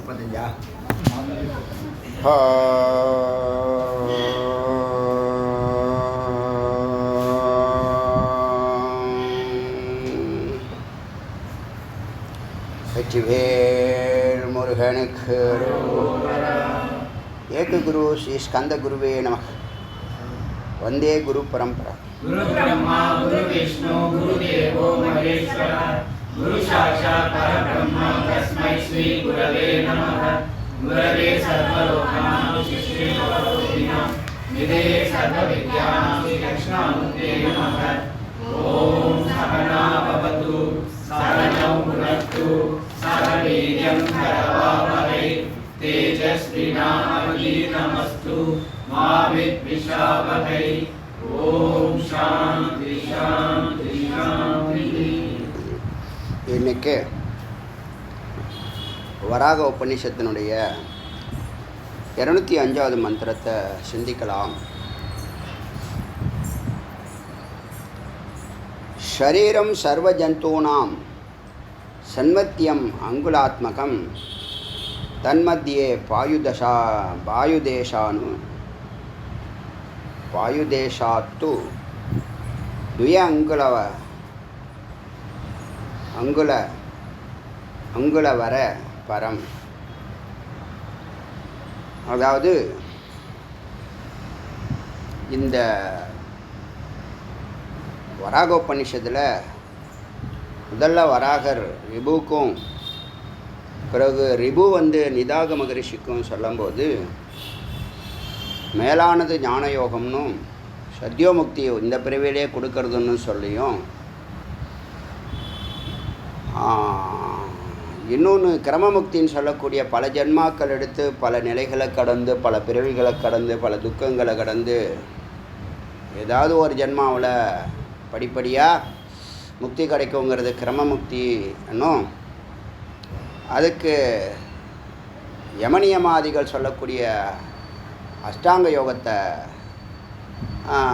35 வெற்றிவேல் முருகனுக்கு ஏக குரு ஸ்ரீ ஸ்கந்த குருவே நமः. வந்தே குரு பரம்பரா. குரு பிரம்மா குரு விஷ்ணு குரு தேவோ மகேஸ்வர குரு சாட்சாத் பரபிரம்ம தஸ்மை ஸ்ரீ குரவே நமः. குரவே சர்வலோகானாம் சிஷ்யே பவரோகிணாம் நிதயே சர்வவித்யானாம் ஸ்ரீ தக்ஷணாமூர்த்தே நமः. ஓம் சகனா பவது சகனௌ புனக்து சக வீர்யம் கரவாவஹை தேஜஸ்வினாவதீதமஸ்து மா வித்விஷாவஹை. ஓம் சாந்தி சாந்தி சாந்தி. இன்னைக்கு வராக உபநிஷத்தினுடைய 205வது மந்திரத்தை சிந்திக்கலாம். ஷரீரம் சர்வ ஜந்தூனாம் சன்மத்தியம் அங்குலாத்மகம் தன்மத்தியே வாயுதேஷாத்து துய அங்குலவர பரம். அதாவது இந்த வராகோபனிஷத்தில் முதல்ல வராகர் ரிபுக்கும் பிறகு ரிபு நிதாக மகரிஷிக்கும் சொல்லும்போது மேலானது ஞானயோகம்னும் சத்யோமுக்தி இந்த பிறவிலே கொடுக்கறதுன்னு சொல்லியும் இன்னொன்று கிரமமுக்தின்னு சொல்லக்கூடிய பல ஜென்மாக்கள் எடுத்து பல நிலைகளை கடந்து பல பிறவிகளை கடந்து பல துக்கங்களை கடந்து ஏதாவது ஒரு ஜென்மாவில் படிப்படியாக முக்தி கிடைக்குங்கிறது கிரமமுக்தி என்னும் அதுக்கு யமனியமாதிகள் சொல்லக்கூடிய அஷ்டாங்க யோகத்தை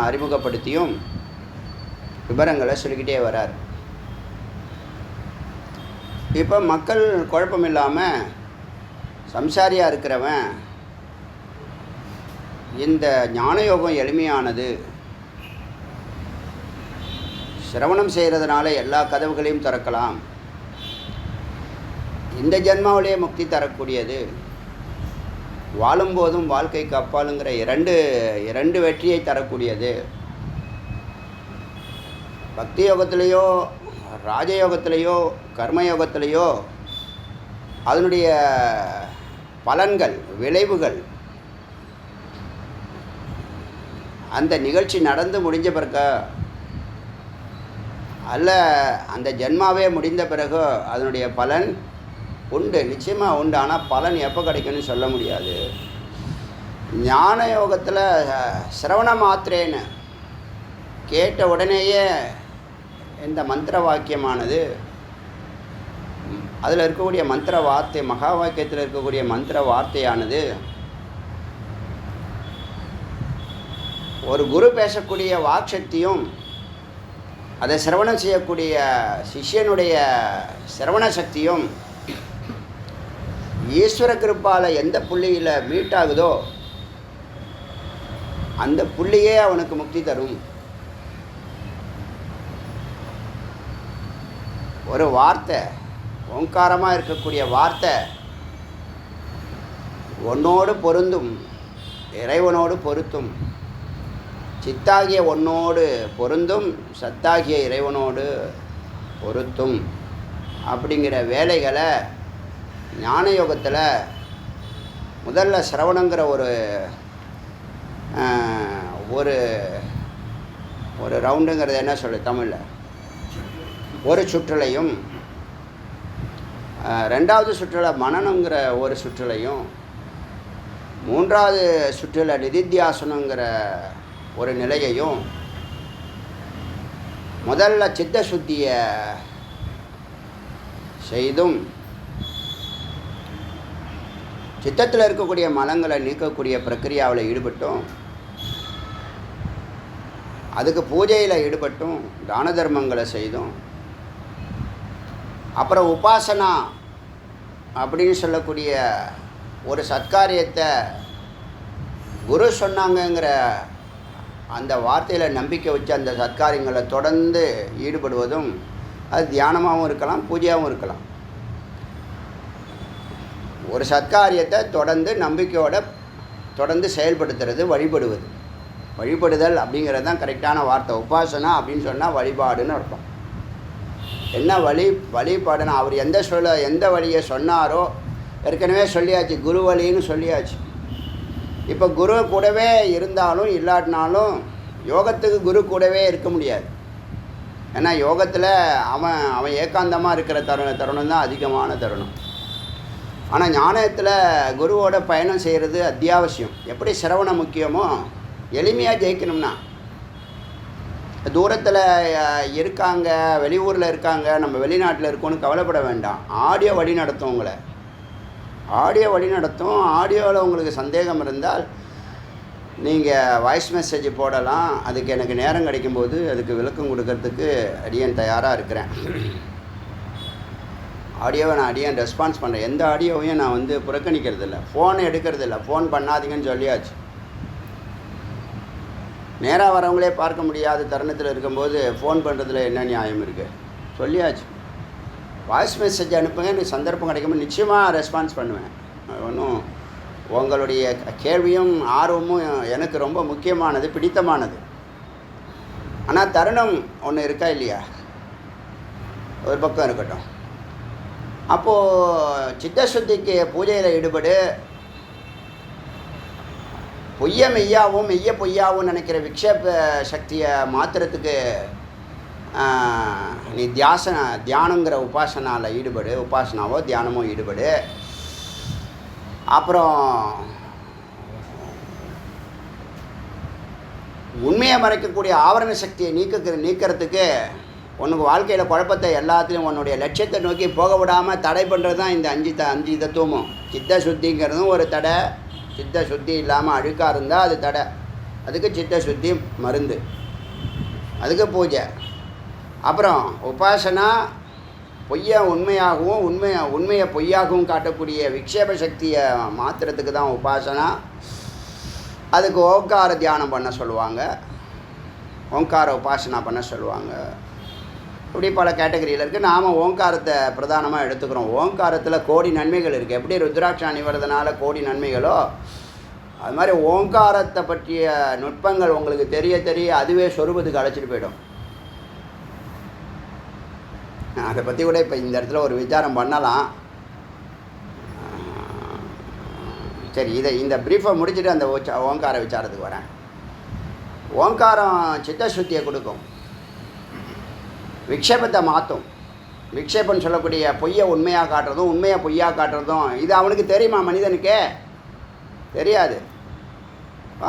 அறிமுகப்படுத்தியும் விவரங்களை சொல்லிக்கிட்டே வரார். இப்போ மக்கள் குழப்பம் இல்லாமல் சம்சாரியாக இருக்கிறவன் இந்த ஞானயோகம் எளிமையானது, சிரவணம் செய்கிறதுனால எல்லா கதவுகளையும் திறக்கலாம், இந்த ஜென்மாவிலே முக்தி தரக்கூடியது, வாழும்போதும் வாழ்க்கைக்கு அப்பாலுங்கிற இரண்டு வெற்றியை தரக்கூடியது. பக்தி யோகத்திலேயோ ராஜயோகத்திலேயோ கர்மயோகத்திலேயோ அதனுடைய பலன்கள் விளைவுகள் அந்த நிகழ்ச்சி நடந்து முடிஞ்ச பிறகு அல்ல அந்த ஜென்மாவே முடிந்த பிறகு அதனுடைய பலன் உண்டு, நிச்சயமாக உண்டு. ஆனால் பலன் எப்போ கிடைக்கும்னு சொல்ல முடியாது. ஞான யோகத்தில் சிரவண மாத்திரேன்னு கேட்ட உடனேயே இந்த மந்திர வாக்கியமானது அதில் இருக்கக்கூடிய மந்திர வார்த்தை, மகா வாக்கியத்தில் இருக்கக்கூடிய மந்திர வார்த்தையானது ஒரு குரு பேசக்கூடிய வாக்சக்தியும் அதை சிரவணம் செய்யக்கூடிய சிஷ்யனுடைய சிரவண சக்தியும் ஈஸ்வர கிருப்பால் எந்த புள்ளியில் மீட் ஆகுதோ அந்த புள்ளியே அவனுக்கு முக்தி தரும். ஒரு வார்த்தை, ஓங்காரமாக இருக்கக்கூடிய வார்த்தை ஒன்னோடு பொருந்தும், இறைவனோடு பொருத்தும், சித்தாகிய ஒன்னோடு பொருந்தும், சத்தாகிய இறைவனோடு பொருத்தும் அப்படிங்கிற வேலைகளை ஞான யோகத்தில் முதல்ல சிரவணங்கிற ஒரு ஒரு ரவுண்டுங்கிறது என்ன சொல்லு தமிழில், ஒரு சுற்றுலையும், ரெண்டாவது சுற்றுல மனனங்கிற ஒரு சுற்றுலையும், மூன்றாவது சுற்றுல நிதித்தியாசனங்கிற ஒரு நிலையையும், முதல்ல சித்த சுத்தியை செய்தும் சித்தத்தில் இருக்கக்கூடிய மலங்களை நீக்கக்கூடிய பிரக்கிரியாவில் ஈடுபட்டும், அதுக்கு பூஜையில் ஈடுபட்டும், தான தர்மங்களை செய்தும், அப்புறம் உபாசனா அப்படின்னு சொல்லக்கூடிய ஒரு சத்காரியத்தை குரு சொன்னாங்கங்கிற அந்த வார்த்தையில் நம்பிக்கை வச்சு அந்த சத்காரியங்களை தொடர்ந்து ஈடுபடுவதும் அது தியானமாகவும் இருக்கலாம், பூஜையாகவும் இருக்கலாம். ஒரு சத்காரியத்தை தொடர்ந்து நம்பிக்கையோட தொடர்ந்து செயல்படுத்துறது வழிபடுவது. வழிபடுதல் அப்படிங்கிறது தான் கரெக்டான வார்த்தை. உபாசனா அப்படின்னு சொன்னால் வழிபாடுன்னு அர்த்தம். என்ன வழிபாடுனா அவர் எந்த வழியை சொன்னாரோ ஏற்கனவே சொல்லியாச்சு, குரு வழின்னு சொல்லியாச்சு. இப்போ குரு கூடவே இருந்தாலும் இல்லாட்டினாலும் யோகத்துக்கு குரு கூடவே இருக்க முடியாது. ஏன்னா யோகத்தில் அவன் ஏகாந்தமாக இருக்கிற தருணம் தான் அதிகமான தருணம். ஆனால் ஞானத்தில் குருவோட பயணம் செய்கிறது அத்தியாவசியம். எப்படி சிரவணம் முக்கியமோ, எளிமையாக ஜெயிக்கணும்னா தூரத்தில் இருக்காங்க, வெளியூரில் இருக்காங்க, நம்ம வெளிநாட்டில் இருக்கோன்னு கவலைப்பட வேண்டாம். ஆடியோ வழி நடத்தும் உங்களை. ஆடியோவில் உங்களுக்கு சந்தேகம் இருந்தால் நீங்கள் வாய்ஸ் மெசேஜ் போடலாம். அதுக்கு எனக்கு நேரம் கிடைக்கும்போது அதுக்கு விளக்கம் கொடுக்கறதுக்கு அடியேன் தயாராக இருக்கிறேன். ஆடியோவை நான் ரெஸ்பான்ஸ் பண்ணுறேன். எந்த ஆடியோவையும் நான் புறக்கணிக்கிறது இல்லை, ஃபோனை எடுக்கிறது இல்லை. ஃபோன் பண்ணாதீங்கன்னு சொல்லியாச்சு. நேராக வரவங்களே பார்க்க முடியாத தருணத்தில் இருக்கும்போது ஃபோன் பண்ணுறதுல என்ன நியாயம் இருக்குது? சொல்லியாச்சு. வாய்ஸ் மெசேஜ் அனுப்புங்க, எனக்கு சந்தர்ப்பம் கிடைக்கும்போது நிச்சயமாக ரெஸ்பான்ஸ் பண்ணுவேன். ஒன்றும் உங்களுடைய கேள்வியும் ஆர்வமும் எனக்கு ரொம்ப முக்கியமானது, பிடித்தமானது. ஆனால் தருணம் ஒன்று இருக்கா இல்லையா? ஒரு பக்கம் இருக்கட்டும். அப்போது சித்தசுத்திக்கு பூஜையில் ஈடுபடு. பொய்ய மெய்யாவும் மெய்ய பொய்யாவும் நினைக்கிற விக்ஷேப சக்தியை மாத்திரத்துக்கு நீ தியானங்கிற உபாசனாவில் ஈடுபடு. உபாசனாவோ தியானமோ ஈடுபடு. அப்புறம் உண்மையை மறைக்கக்கூடிய ஆவரண சக்தியை நீக்கிறதுக்கு உனக்கு வாழ்க்கையில் குழப்பத்தை எல்லாத்துலேயும் உன்னுடைய லட்சியத்தை நோக்கி போக விடாமல் தடை பண்ணுறது தான் இந்த அஞ்சு தத்துவமும். சித்த சுத்திங்கிறதும் ஒரு தடை. சித்த சுத்தி இல்லாமல் அழுக்காக இருந்தால் அது தடை. அதுக்கு சித்த சுத்தி மருந்து, அதுக்கு பூஜை. அப்புறம் உபாசனா பொய்யை உண்மையாகவும் உண்மையை பொய்யாகவும் காட்டக்கூடிய விக்ஷேப சக்தியை மாத்திரத்துக்கு தான் உபாசனா. அதுக்கு ஓங்கார தியானம் பண்ண சொல்லுவாங்க, ஓங்கார உபாசனா பண்ண சொல்லுவாங்க. இப்படி பல கேட்டகரியில் இருக்குது. நாம் ஓங்காரத்தை பிரதானமாக எடுத்துக்கிறோம். ஓங்காரத்தில் கோடி நன்மைகள் இருக்குது. எப்படி ருத்ராட்ச அணிவறதுனால கோடி நன்மைகளோ அது மாதிரி ஓங்காரத்தை பற்றிய நுட்பங்கள் உங்களுக்கு தெரிய அதுவே சொரூபத்துக்கு அழைச்சிட்டு போயிடும். அதை பற்றி கூட இப்போ இந்த இடத்துல ஒரு விசாரம் பண்ணலாம். சரி, இந்த ப்ரீஃபை முடிச்சுட்டு அந்த ஓங்கார விசாரத்துக்கு வரேன். ஓங்காரம் சித்தசுத்தியை கொடுக்கும், விக்ஷேபத்தை மாற்றும். விக்ஷேபம்னு சொல்லக்கூடிய பொய்யை உண்மையாக காட்டுறதும் உண்மையை பொய்யாக காட்டுறதும் இது அவனுக்கு தெரியுமா? மனிதனுக்கே தெரியாது.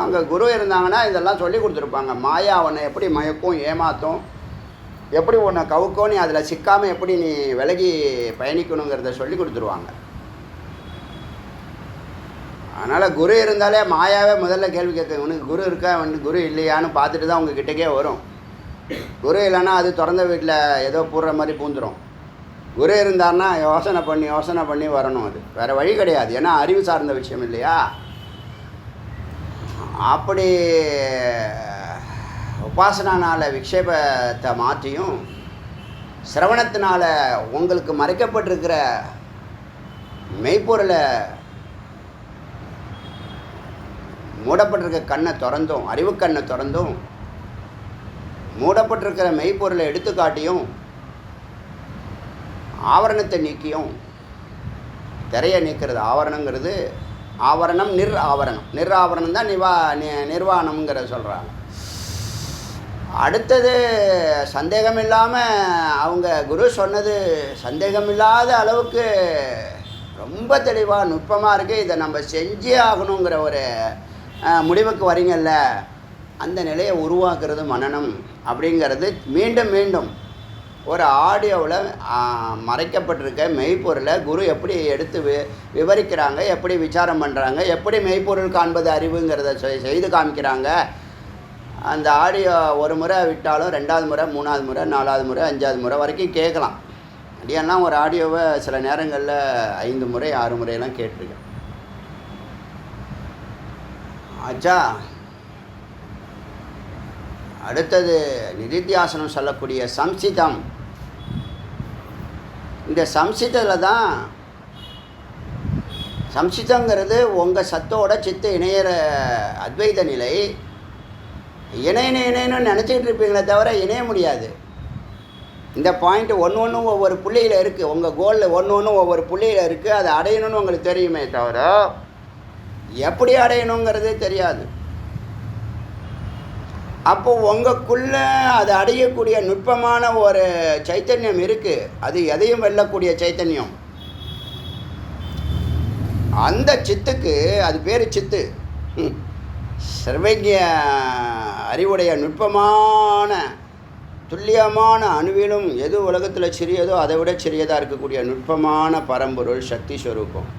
அங்கே குரு இருந்தாங்கன்னா இதெல்லாம் சொல்லி கொடுத்துருப்பாங்க. மாயா உன்னை எப்படி மயக்கும், ஏமாற்றும், எப்படி உன்னை கவுக்கும், நீ அதில் சிக்காமல் எப்படி நீ விலகி பயணிக்கணுங்கிறத சொல்லி கொடுத்துருவாங்க. அதனால் குரு இருந்தாலே மாயாவே முதல்ல கேள்வி கேட்க, உனக்கு குரு இருக்கா குரு இல்லையான்னு பார்த்துட்டு தான் உங்கள் கிட்டக்கே வரும். குரு இல்லைன்னா அது திறந்த வீட்டில் ஏதோ பூடுற மாதிரி பூந்துடும். குரு இருந்தார்னா யோசனை பண்ணி வரணும். அது வேறு வழி கிடையாது. ஏன்னா அறிவு சார்ந்த விஷயம் இல்லையா? அப்படி உபாசனானால் விக்ஷேபத்தை மாற்றியும் சிரவணத்தினால் உங்களுக்கு மறைக்கப்பட்டிருக்கிற மெய்ப்பொருளை மூடப்பட்டிருக்க கண்ணை திறந்தும், அறிவு கண்ணை திறந்தும், மூடப்பட்டிருக்கிற மெய்ப்பொருளை எடுத்துக்காட்டியும் ஆவரணத்தை நீக்கியும், திரையை நீக்கிறது ஆவரணங்கிறது. ஆவரணம் நிர்ஆவரணம் தான் நிர்வாணம்ங்கிற சொல்கிறாங்க. அடுத்தது சந்தேகம் இல்லாமல் அவங்க குரு சொன்னது சந்தேகமில்லாத அளவுக்கு ரொம்ப தெளிவாக நுட்பமாக இருக்குது. இதை நம்ம செஞ்சே ஆகணுங்கிற ஒரு முடிவுக்கு வரீங்கல்ல, அந்த நிலையை உருவாக்குறது மனனம் அப்படிங்கிறது. மீண்டும் ஒரு ஆடியோவில் மறைக்கப்பட்டிருக்க மெய்ப்பொருளை குரு எப்படி எடுத்து விவரிக்கிறாங்க, எப்படி விசாரம் பண்ணுறாங்க, எப்படி மெய்ப்பொருள் காண்பது அறிவுங்கிறத செய்து காமிக்கிறாங்க. அந்த ஆடியோ ஒரு முறை விட்டாலும் 2வது முறை 3வது முறை 4வது முறை 5வது முறை வரைக்கும் கேட்கலாம். அடியெல்லாம் ஒரு ஆடியோவை சில நேரங்களில் 5 முறை 6 முறையெல்லாம் கேட்டிருக்கேன். ஆச்சா, அடுத்தது நிதித்தியாசனம் சொல்லக்கூடிய சம்சிதம். இந்த சம்சிதத்தில் தான், சம்சிதங்கிறது உங்கள் சத்தோட சித்து இணையிற அத்வைத நிலை. இணையணும்னு நினச்சிக்கிட்டு இருப்பீங்களே தவிர இணைய முடியாது. இந்த பாயிண்ட் ஒன்று ஒவ்வொரு புள்ளியில் இருக்குது. உங்கள் கோலில் ஒன்று ஒவ்வொரு புள்ளியில் இருக்குது. அதை அடையணும்னு உங்களுக்கு தெரியுமே தவிர எப்படி அடையணுங்கிறதே தெரியாது. அப்போது உங்களுக்குள்ளே அதை அடையக்கூடிய நுட்பமான ஒரு சைத்தன்யம் இருக்குது. அது எதையும் வெல்லக்கூடிய சைத்தன்யம். அந்த சித்துக்கு அது பேர் சித்து. சர்வஜ்ய அறிவுடைய நுட்பமான துல்லியமான அணுவிலும் எது உலகத்தில் சிறியதோ அதை விட சிறியதாக இருக்கக்கூடிய நுட்பமான பரம்பொருள் சக்தி ஸ்வரூபம்.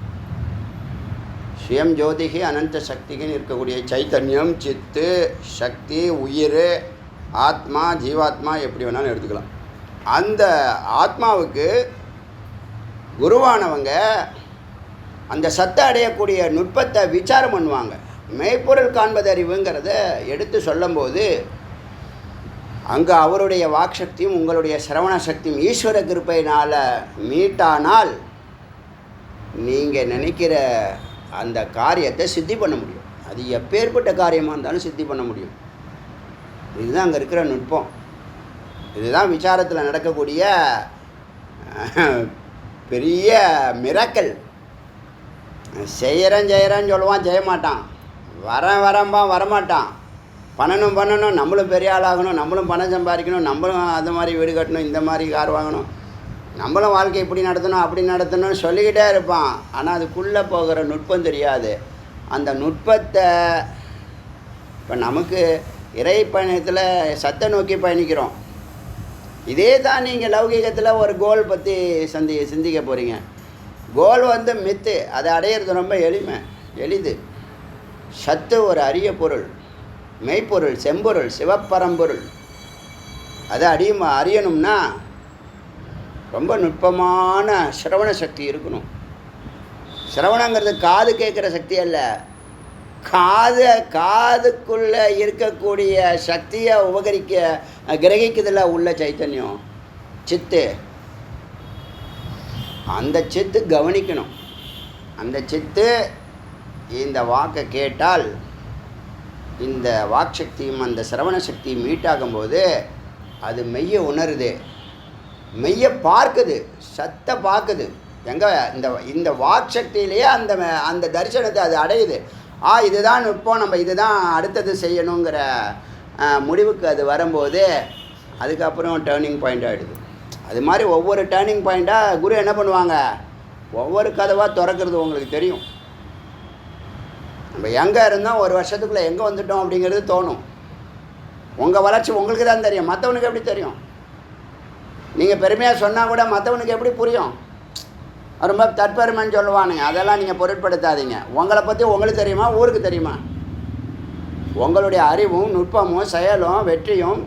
சுயம் ஜோதிகி அனந்த சக்திக்குன்னு இருக்கக்கூடிய சைத்தன்யம், சித்து, சக்தி, உயிர், ஆத்மா, ஜீவாத்மா எப்படி வேணாலும் எடுத்துக்கலாம். அந்த ஆத்மாவுக்கு குருவானவங்க அந்த சத்தை அடையக்கூடிய நுட்பத்தை விசாரம் பண்ணுவாங்க. மெய்ப்பொருள் காண்பது அறிவுங்கிறத எடுத்து சொல்லும்போது அங்கே அவருடைய வாக்சக்தியும் உங்களுடைய சிரவண சக்தியும் ஈஸ்வர கிருப்பையினால் மீட்டானால் நீங்கள் நினைக்கிற அந்த காரியத்தை சித்தி பண்ண முடியும். அது எப்பேற்பட்ட காரியமாக இருந்தாலும் சித்தி பண்ண முடியும். இதுதான் அங்கே இருக்கிற நுட்பம். இதுதான் விசாரத்தில் நடக்கக்கூடிய பெரிய மிராக்கிள். செய்கிறேன்னு சொல்லுவான், செய்ய மாட்டான். வரம்பா வரமாட்டான். பண்ணணும், நம்மளும் பெரிய ஆளாகணும், நம்மளும் பணம் சம்பாதிக்கணும், நம்மளும் அந்த மாதிரி வீடு கட்டணும், இந்த மாதிரி கார் வாங்கணும், நம்மளும் வாழ்க்கை இப்படி நடத்தணும் அப்படி நடத்தணும்னு சொல்லிக்கிட்டே இருப்பான். ஆனால் அதுக்குள்ளே போகிற நுட்பம் தெரியாது. அந்த நுட்பத்தை இப்போ நமக்கு இறை பயணத்தில் சத்தை நோக்கி பயணிக்கிறோம். இதே தான் நீங்கள் லௌகீகத்தில் ஒரு கோல் பற்றி சிந்திக்க போகிறீங்க. கோல் மித்து, அதை அடையிறது ரொம்ப எளிது. சத்து ஒரு அரிய பொருள், மெய்ப்பொருள், செம்பொருள், சிவப்பரம்பொருள். அதை அறியணும்னா ரொம்ப நுட்பமான சிரவண சக்தி இருக்கணும். சிரவணங்கிறது காது கேட்குற சக்தி அல்ல, காதுக்குள்ளே இருக்கக்கூடிய சக்தியை கிரகிக்கிறதுல உள்ள சைத்தன்யம் சித்து. அந்த சித்து கவனிக்கணும். அந்த சித்து இந்த வாக்கை கேட்டால் இந்த வாக்சக்தியும் அந்த சிரவண சக்தியும் மீட்டாகும்போது அது மெய்யை உணருது, மெய்யை பார்க்குது, சத்தை பார்க்குது. எங்கே இந்த வாக்சக்தியிலேயே அந்த தரிசனத்தை அது அடையுது. இதுதான் நுட்பம், நம்ம இதுதான் அடுத்தது செய்யணுங்கிற முடிவுக்கு அது வரும்போது அதுக்கப்புறம் டேர்னிங் பாயிண்ட் ஆகிடுது. அது மாதிரி ஒவ்வொரு டேர்னிங் பாயிண்ட்டாக குரு என்ன பண்ணுவாங்க, ஒவ்வொரு கதவாக திறக்கிறது உங்களுக்கு தெரியும். நம்ம எங்கே இருந்தால் ஒரு வருஷத்துக்குள்ளே எங்கே வந்துட்டோம் அப்படிங்கிறது தோணும். உங்கள் வளர்ச்சி உங்களுக்கு தான் தெரியும், மற்றவனுக்கு எப்படி தெரியும்? நீங்கள் பெருமையாக சொன்னால் கூட மற்றவனுக்கு எப்படி புரியும்? ரொம்ப தற்பெருமைன்னு சொல்லுவானுங்க. அதெல்லாம் நீங்கள் பொருட்படுத்தாதீங்க. உங்களை பற்றி உங்களுக்கு தெரியுமா, ஊருக்கு தெரியுமா? உங்களுடைய அறிவும் நுட்பமும் செயலும் வெற்றியும்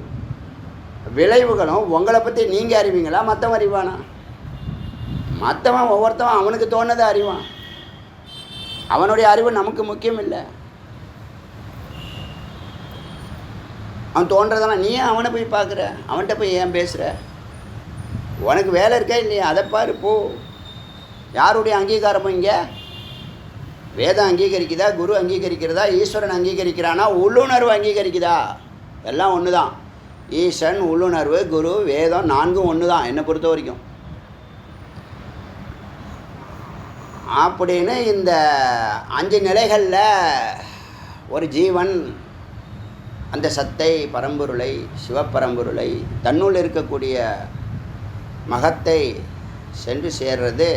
விளைவுகளும் உங்களை பற்றி நீங்கள் அறிவீங்களா, மற்றவன் அறிவானா? மற்றவன் ஒவ்வொருத்தவன் அவனுக்கு தோணுதை அறிவான். அவனுடைய அறிவு நமக்கு முக்கியம் இல்லை. அவன் தோன்றதெல்லாம் நீ ஏன் அவனை போய் பார்க்குற, அவன்கிட்ட போய் ஏன் பேசுகிற? உனக்கு வேலை இருக்கா இல்லையா, அதை பாரு போ. யாருடைய அங்கீகாரமும் இங்கே? வேதம் அங்கீகரிக்குதா, குரு அங்கீகரிக்கிறதா, ஈஸ்வரன் அங்கீகரிக்கிறானா, உள்ளுணர்வு அங்கீகரிக்குதா? எல்லாம் ஒன்று தான். ஈசன், உள்ளுணர்வு, குரு, வேதம் 4ம் ஒன்று தான் என்னை பொறுத்த வரைக்கும். அப்படின்னு இந்த 5 நிலைகளில் ஒரு ஜீவன் அந்த சத்தை, பரம்பொருளை, சிவப்பரம்பொருளை, தன்னுள் இருக்கக்கூடிய மகத்தை சென்று சேர்றது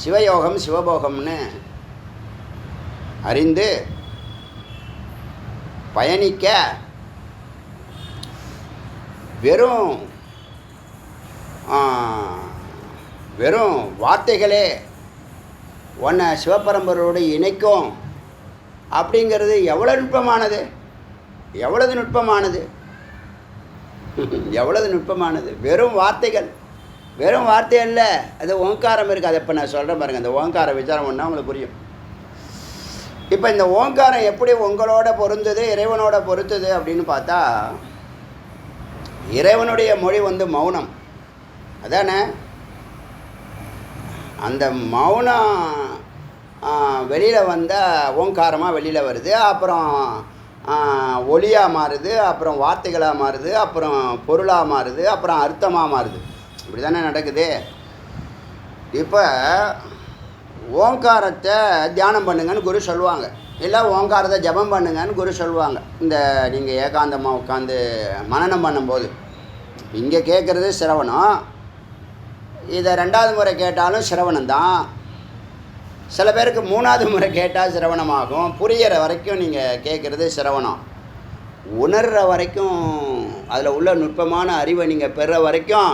சிவயோகம், சிவபோகம்னு அறிந்து பயணிக்க வெறும் வார்த்தைகளே உன்னை சிவபரம்பரோடு இணைக்கும் அப்படிங்கிறது எவ்வளோ நுட்பமானது, எவ்வளவு நுட்பமானது. வெறும் வார்த்தைகள் வெறும் வார்த்தை இல்லை, அது ஓங்காரம் இருக்குது. அதை இப்போ நான் சொல்கிறேன் பாருங்கள். அந்த ஓங்கார விசாரம் பண்ணால் உங்களுக்கு புரியும். இப்போ இந்த ஓங்காரம் எப்படி உங்களோட பொருந்தது, இறைவனோட பொருத்துது அப்படின்னு பார்த்தா, இறைவனுடைய மொழி வந்து மௌனம் அதானே. அந்த மௌனம் வெளியில் வந்தால் ஓங்காரமாக வெளியில் வருது. அப்புறம் ஒலியாக மாறுது, அப்புறம் வார்த்தைகளாக மாறுது, அப்புறம் பொருளாக மாறுது, அப்புறம் அர்த்தமாக மாறுது. இப்படி தானே நடக்குது. இப்போ ஓங்காரத்தை தியானம் பண்ணுங்கன்னு குரு சொல்லுவாங்க, இல்லை ஓங்காரத்தை ஜபம் பண்ணுங்கன்னு குரு சொல்லுவாங்க. இந்த நீங்கள் ஏகாந்தமாக உட்காந்து மனனம் பண்ணும்போது இங்கே கேட்குறது சிரவணம், இதை 2வது முறை கேட்டாலும் சிரவணம் தான். சில பேருக்கு 3வது முறை கேட்டால் சிரவணமாகும். புரிகிற வரைக்கும் நீங்கள் கேட்குறது சிரவணம். உணர்கிற வரைக்கும், அதில் உள்ள நுட்பமான அறிவை நீங்கள் பெறுற வரைக்கும்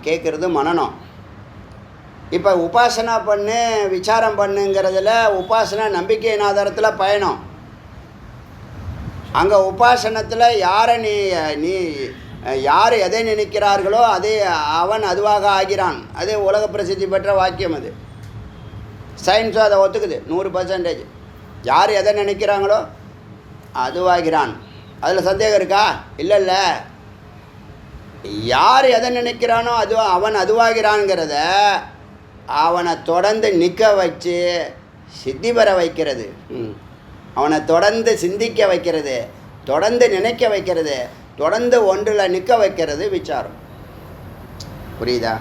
கேட்குறது மனனம். இப்போ உபாசனா பண்ணு, விசாரம் பண்ணுங்கிறதுல உபாசனா நம்பிக்கையின் ஆதாரத்தில் பயணம். அங்கே உபாசனத்தில் யாரை நீ யார் எதை நினைக்கிறார்களோ அதே அவன் அதுவாக ஆகிறான். அது உலக பிரசித்தி பெற்ற வாக்கியம். அது சயின்ஸும் அதை ஒத்துக்குது 100%. யார் எதை நினைக்கிறாங்களோ அதுவாகிறான். அதில் சந்தேகம் இருக்கா? இல்லை. யார் எதை நினைக்கிறானோ அவன் அதுவாகிறான்ங்கிறத அவனை தொடர்ந்து நிற்க வச்சு சித்தி பெற வைக்கிறது, அவனை தொடர்ந்து சிந்திக்க வைக்கிறது, தொடர்ந்து நினைக்க வைக்கிறது, தொடர்ந்து ஒன்றில் நிற்க வைக்கிறது விசாரம். புரியுதா?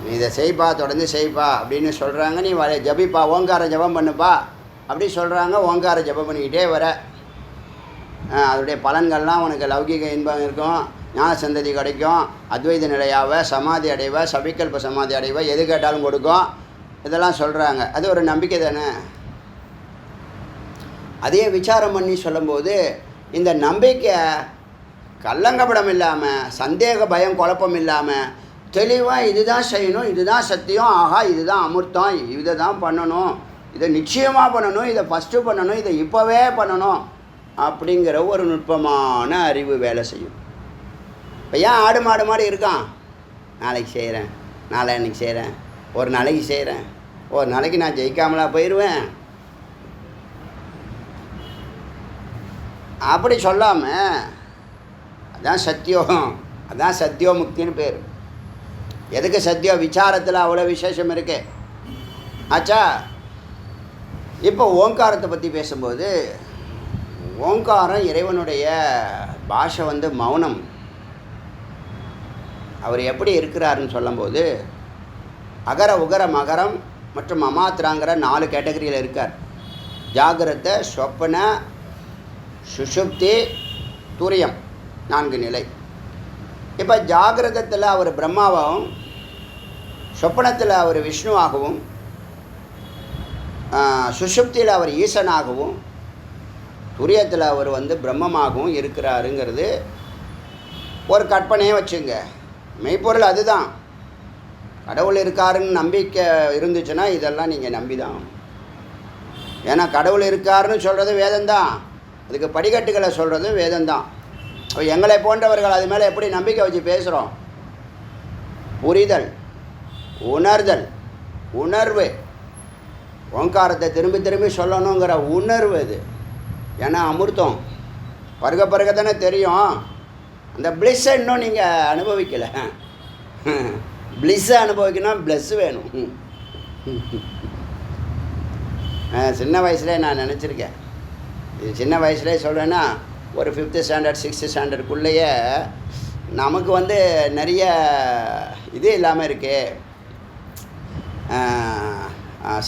நீ இதை செய்ப்பா, தொடர்ந்து செய்ப்பா அப்படின்னு சொல்கிறாங்க. நீ ஜபிப்பா, ஓங்கார ஜபம் பண்ணுப்பா அப்படி சொல்கிறாங்க. ஓங்கார ஜபம் பண்ணிக்கிட்டே வர அதனுடைய பலன்கள்லாம் உனக்கு லௌகிக இன்பம் இருக்கும், ஞான சந்ததி கிடைக்கும், அத்வைத நிலையாவ, சமாதி அடைவ, சபிக்கல்ப சமாதி அடைவ, எது கேட்டாலும் கொடுக்கும், இதெல்லாம் சொல்கிறாங்க. அது ஒரு நம்பிக்கை தானே. அதையே விசாரம் பண்ணி சொல்லும்போது இந்த நம்பிக்கை கள்ளங்கப்படம் இல்லாமல், சந்தேக பயம் குழப்பம் இல்லாமல் தெளிவாக இதுதான் செய்யணும், இதுதான் சத்தியம், ஆகா இதுதான் அமிர்தம், இதை தான் பண்ணணும், இதை நிச்சயமாக பண்ணணும், இதை ஃபஸ்ட்டு பண்ணணும், இதை இப்போவே பண்ணணும் அப்படிங்கிற ஒரு நுட்பமான அறிவு வேலை செய்யும். இப்போ ஏன் ஆடு மாடு மாதிரி இருக்கான்? நாளைக்கு செய்கிறேன், நாளைக்கு செய்கிறேன், ஒரு நாளைக்கு செய்கிறேன், ஒரு நாளைக்கு நான் ஜெயிக்காமலா போயிடுவேன் அப்படி சொல்லாமல் அதான் சத்தியம், அதான் சத்தியோமுக்தின்னு பேர். எதுக்கு சத்தியம்? விசாரத்தில் அவ்வளோ விசேஷம் இருக்கு. ஆச்சா? இப்போ ஓங்காரத்தை பற்றி பேசும்போது, ஓங்காரம் இறைவனுடைய பாஷை வந்து மௌனம். அவர் எப்படி இருக்கிறாருன்னு சொல்லும்போது அகர உகர மகரம் மற்றும் அமாத்திராங்கிற 4 கேட்டகரியில் இருக்கார். ஜாகிரத, சொப்பன, சுஷுப்தி, துரியம் 4 நிலை. இப்போ ஜாகிரதத்தில் அவர் பிரம்மாவாகவும், சொப்பனத்தில் அவர் விஷ்ணுவாகவும், சுஷுப்தியில் அவர் ஈசனாகவும், துரியத்தில் அவர் வந்து பிரம்மமாகவும் இருக்கிறாருங்கிறது ஒரு கற்பனையே வச்சுங்க. மெய்ப்பொருள் அதுதான். கடவுள் இருக்காருன்னு நம்பிக்கை இருந்துச்சுன்னா இதெல்லாம் நீங்கள் நம்பி தான். ஏன்னா கடவுள் இருக்காருன்னு சொல்கிறது வேதம்தான், அதுக்கு படிக்கட்டுகளை சொல்கிறது வேதம்தான். எங்களை போன்றவர்கள் அது மேலே எப்படி நம்பிக்கை வச்சு பேசுகிறோம்? புரிதல், உணர்தல், உணர்வு. ஓங்காரத்தை திரும்பி திரும்பி சொல்லணுங்கிற உணர்வு இது. ஏன்னா அமிர்தம் பருக பருக தானே தெரியும். அந்த பிளிஸ்ஸை இன்னும் நீங்கள் அனுபவிக்கலை. பிளிஸ்ஸை அனுபவிக்கணும், ப்ளஸ் வேணும். சின்ன வயசுலேயே நான் நினச்சிருக்கேன். இது சின்ன வயசுலேயே சொல்கிறேன்னா ஒரு 5th ஸ்டாண்டர்ட் 6th ஸ்டாண்டர்டுக்குள்ளேயே நமக்கு வந்து நிறைய இது இல்லாமல் இருக்குது,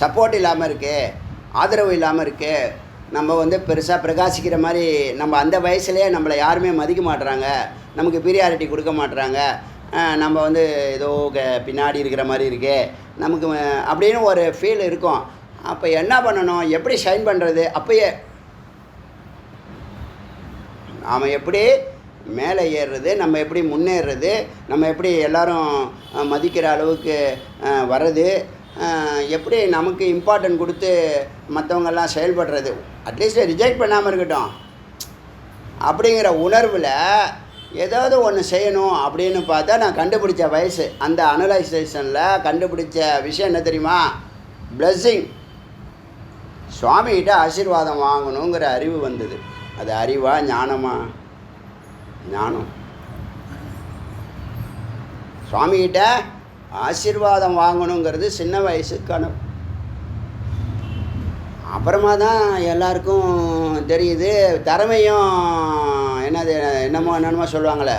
சப்போர்ட் இல்லாமல் இருக்குது, ஆதரவு இல்லாமல் இருக்குது. நம்ம வந்து பெருசாக பிரகாசிக்கிற மாதிரி நம்ம அந்த வயசுலேயே நம்மளை யாருமே மதிக்க மாட்டுறாங்க, நமக்கு பீரியாரிட்டி கொடுக்க மாட்டுறாங்க, நம்ம வந்து ஏதோ பின்னாடி இருக்கிற மாதிரி இருக்கே நமக்கு அப்படின்னு ஒரு ஃபீல் இருக்கும். அப்போ என்ன பண்ணணும்? எப்படி ஷைன் பண்ணுறது? அப்போயே நாம் எப்படி மேலே ஏறுறது, நம்ம எப்படி முன்னேறுறது, நம்ம எப்படி எல்லோரும் மதிக்கிற அளவுக்கு வர்றது, எப்படி நமக்கு இம்பார்ட்டன்ட் கொடுத்து மற்றவங்கெல்லாம் செயல்படுறது, அட்லீஸ்ட் ரிஜெக்ட் பண்ணாமல் இருக்கட்டும் அப்படிங்கிற உணர்வில் ஏதாவது ஒன்று செய்யணும் அப்படின்னு பார்த்தா நான் கண்டுபிடிச்ச வயசு அந்த அனலைசேஷனில் கண்டுபிடிச்ச விஷயம் என்ன தெரியுமா? பிளஸ்ஸிங். சுவாமிகிட்ட ஆசீர்வாதம் வாங்கணுங்கிற அறிவு வந்தது. அது அறிவா ஞானமா? ஞானம். சுவாமிகிட்ட ஆசீர்வாதம் வாங்கணுங்கிறது சின்ன வயசு கனவு. அப்புறமா தான் எல்லாருக்கும் தெரியுது திறமையும் என்னமோ சொல்லுவாங்களே,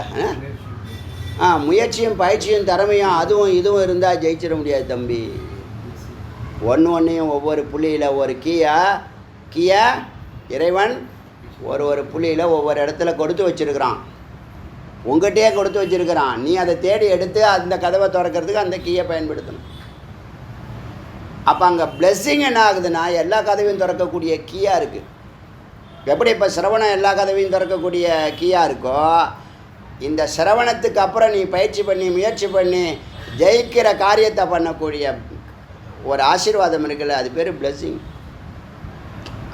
முயற்சியும் பயிற்சியும் திறமையும் அதுவும் இதுவும் இருந்தால் ஜெயிச்சிட முடியாது தம்பி. ஒன்றையும் ஒவ்வொரு புள்ளியில் ஒரு கீயா இறைவன் ஒரு புள்ளியில் ஒவ்வொரு இடத்துல கொடுத்து வச்சுருக்கிறான். உங்கள்கிட்டயே கொடுத்து வச்சுருக்கிறான். நீ அதை தேடி எடுத்து அந்த கதவை திறக்கிறதுக்கு அந்த கீயை பயன்படுத்தணும். அப்போ அங்கே பிளெஸ்ஸிங் என்ன ஆகுதுன்னா எல்லா கதவையும் திறக்கக்கூடிய கீயாக இருக்குது. எப்படி இப்போ சிரவணம் எல்லா கதவையும் திறக்கக்கூடிய கீயாக இருக்கோ, இந்த சிரவணத்துக்கு அப்புறம் நீ பயிற்சி பண்ணி முயற்சி பண்ணி ஜெயிக்கிற காரியத்தை பண்ணக்கூடிய ஒரு ஆசீர்வாதம் இருக்குல்ல, அது பேர் பிளெஸ்ஸிங்.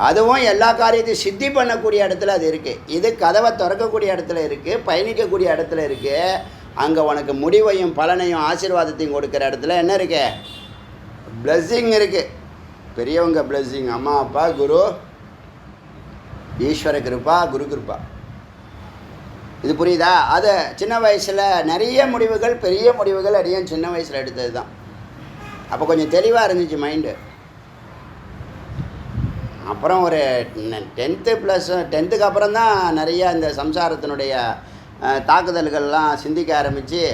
அதுவும் எல்லா காரியத்தையும் சித்தி பண்ணக்கூடிய இடத்துல அது இருக்குது. இது கதவை திறக்கக்கூடிய இடத்துல இருக்குது, பயணிக்கக்கூடிய இடத்துல இருக்குது. அங்கே உனக்கு முடிவையும் பலனையும் ஆசீர்வாதத்தையும் கொடுக்குற இடத்துல என்ன இருக்கு? பிளெஸ்ஸிங் இருக்குது. பெரியவங்க பிளெஸ்ஸிங், அம்மா அப்பா குரு ஈஸ்வர கிருப்பா குரு கிருப்பா. இது புரியுதா? அது சின்ன வயசில் நிறைய முடிவுகள் பெரிய முடிவுகள் அடியும் சின்ன வயசில் எடுத்தது தான். அப்போ கொஞ்சம் தெளிவாக இருந்துச்சு மைண்டு. அப்புறம் ஒரு 10th அப்புறம் தான் நிறையா இந்த சம்சாரத்தினுடைய தாக்குதல்கள்லாம் சிந்திக்க ஆரம்பித்து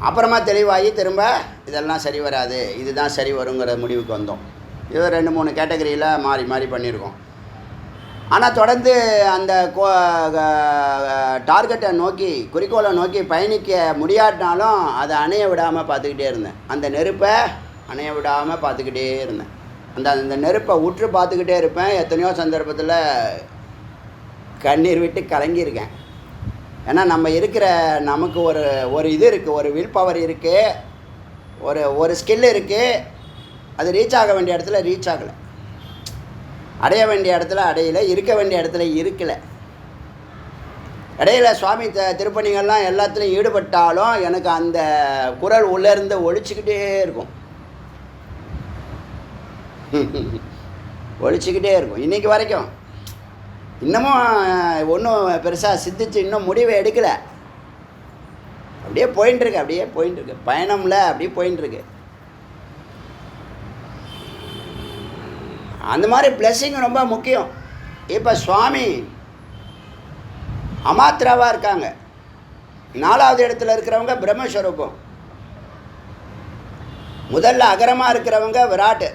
அப்புறமா தெளிவாகி திரும்ப இதெல்லாம் சரி வராது, இதுதான் சரி வருங்கிற முடிவுக்கு வந்தோம். இது 2-3 கேட்டகரியில் மாறி மாறி பண்ணியிருக்கோம். ஆனால் தொடர்ந்து அந்த டார்கெட்டை நோக்கி குறிக்கோளை நோக்கி பயணிக்க முடியாட்டினாலும் அதை அணைய விடாமல் பார்த்துக்கிட்டே இருந்தேன். அந்த நெருப்பை அணைய விடாமல் பார்த்துக்கிட்டே இருந்தேன். அந்த நெருப்பை உற்று பார்த்துக்கிட்டே இருப்பேன். எத்தனையோ சந்தர்ப்பத்தில் கண்ணீர் விட்டு கலங்கியிருக்கேன். ஏன்னா நம்ம இருக்கிற நமக்கு ஒரு இது இருக்குது, ஒரு வில் பவர் இருக்குது, ஒரு ஸ்கில் இருக்குது. அது ரீச் ஆக வேண்டிய இடத்துல ரீச் ஆகலை, அடைய வேண்டிய இடத்துல அடையலை, இருக்க வேண்டிய இடத்துல இருக்கலை. இடையில சுவாமி திருப்பணிகள்லாம் எல்லாத்துலேயும் ஈடுபட்டாலும் எனக்கு அந்த குரல் உள்ளேருந்து ஒழிச்சிக்கிட்டே இருக்கும், ஒழிச்சிக்கிட்டே இருக்கும் இன்றைக்கி வரைக்கும். இன்னமும் ஒன்றும் பெருசாக சித்திச்சு இன்னும் முடிவை எடுக்கலை. அப்படியே போயின்ட்டுருக்கு பயணம்ல, அப்படியே போயின்ட்டுருக்கு. அந்த மாதிரி பிளெஸ்ஸிங் ரொம்ப முக்கியம். இப்போ சுவாமி அமாத்திராவாக இருக்காங்க. 4வது இடத்துல இருக்கிறவங்க பிரம்மஸ்வரூபம். முதல்ல அகரமாக இருக்கிறவங்க விராட்டு,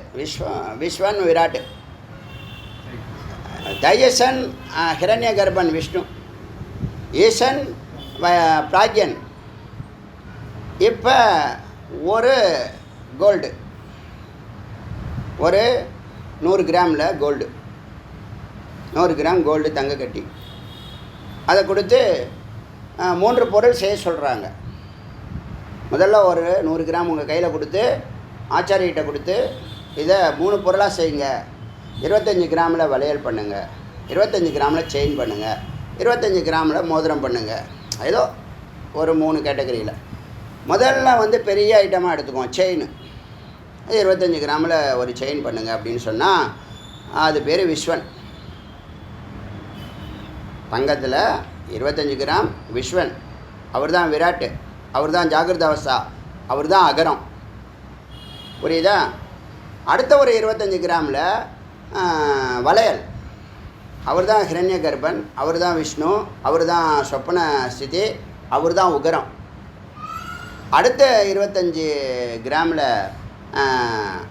விஸ்வன் விராட்டு. தையசன் ஹிரண்ய கர்ப்பன் விஷ்ணு, ஈசன் பிராக்யன். இப்போ ஒரு கோல்டு, ஒரு 100 கிராமில் கோல்டு, 100 கிராம் கோல்டு தங்க கட்டி, அதை கொடுத்து 3 பொருள் செய்ய சொல்கிறாங்க. முதல்ல ஒரு 100 கிராம் உங்கள் கையில் கொடுத்து ஆச்சாரியிட்ட கொடுத்து இதை 3 பொருளாக செய்யுங்க. 25 கிராமில் வளையல் பண்ணுங்கள், 25 கிராமில் செயின் பண்ணுங்கள், 25 கிராமில் மோதிரம் பண்ணுங்கள். ஏதோ ஒரு 3 கேட்டகரியில் முதல்ல பெரிய ஐட்டமாக எடுத்துக்குவோம். செயின் 25 கிராமில் ஒரு செயின் பண்ணுங்கள் அப்படின்னு சொன்னால் அது பேர் விஸ்வன். தங்கத்தில் 25 கிராம் விஸ்வன், அவர் தான் விராட்டு, அவர் தான் ஜாகிரத அவஸ்தா, அவர் தான் அகரம். புரியுதா? அடுத்த ஒரு 25 கிராமில் வளையல், அவர் தான் ஹிரண்ய கர்ப்பன், அவர் தான் விஷ்ணு, அவர் தான் சொப்பன ஸ்திதி, அவர் தான் உகரம். அடுத்த 25 கிராமில்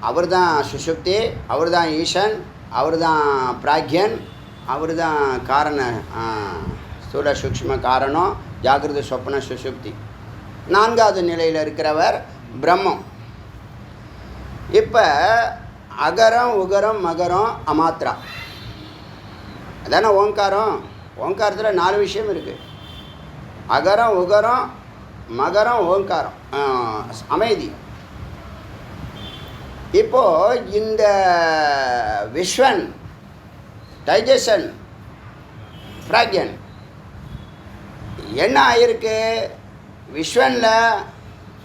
அவர் தான் சுஷுப்தி, அவர் தான் ஈசன், அவர் தான் பிராக்யன், அவர் தான் காரண ஸ்தூல சூக்ஷ்ம காரணம், ஜாகிரத சொப்பன சுஷுப்தி. 4வது நிலையில் இருக்கிறவர் பிரம்மம். இப்போ அகரம் உகரம் மகரம் அமாத்ரா, அதானே ஓங்காரம். ஓங்காரத்தில் 4 விஷயம் இருக்குது. அகரம் உகரம் மகரம் ஓங்காரம், அமைதி. இப்போது இந்த விஸ்வன், டைஜஷன், பிராக்யன் என்ன ஆயிருக்கு? விஸ்வனில்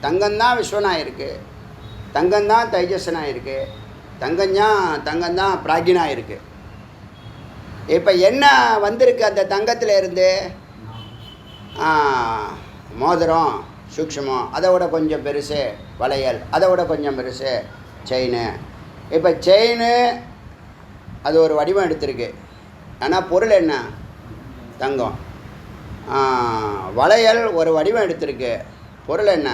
தங்கம்தான் விஸ்வனாக இருக்குது, தங்கம்தான் தைஜசனாக இருக்குது, தங்கம்தான் பிராக்யனாக இருக்குது. இப்போ என்ன வந்திருக்கு அந்த தங்கத்தில் இருந்து? மோதிரம் சூக்ஷ்மம், அதை விட கொஞ்சம் பெருசு வளையல், அதை விட கொஞ்சம் பெருசு செயின். இப்போ செயின் அது ஒரு வடிவம் எடுத்திருக்கு, ஆனால் பொருள் என்ன? தங்கம். வளையல் ஒரு வடிவம் எடுத்திருக்கு, பொருள் என்ன?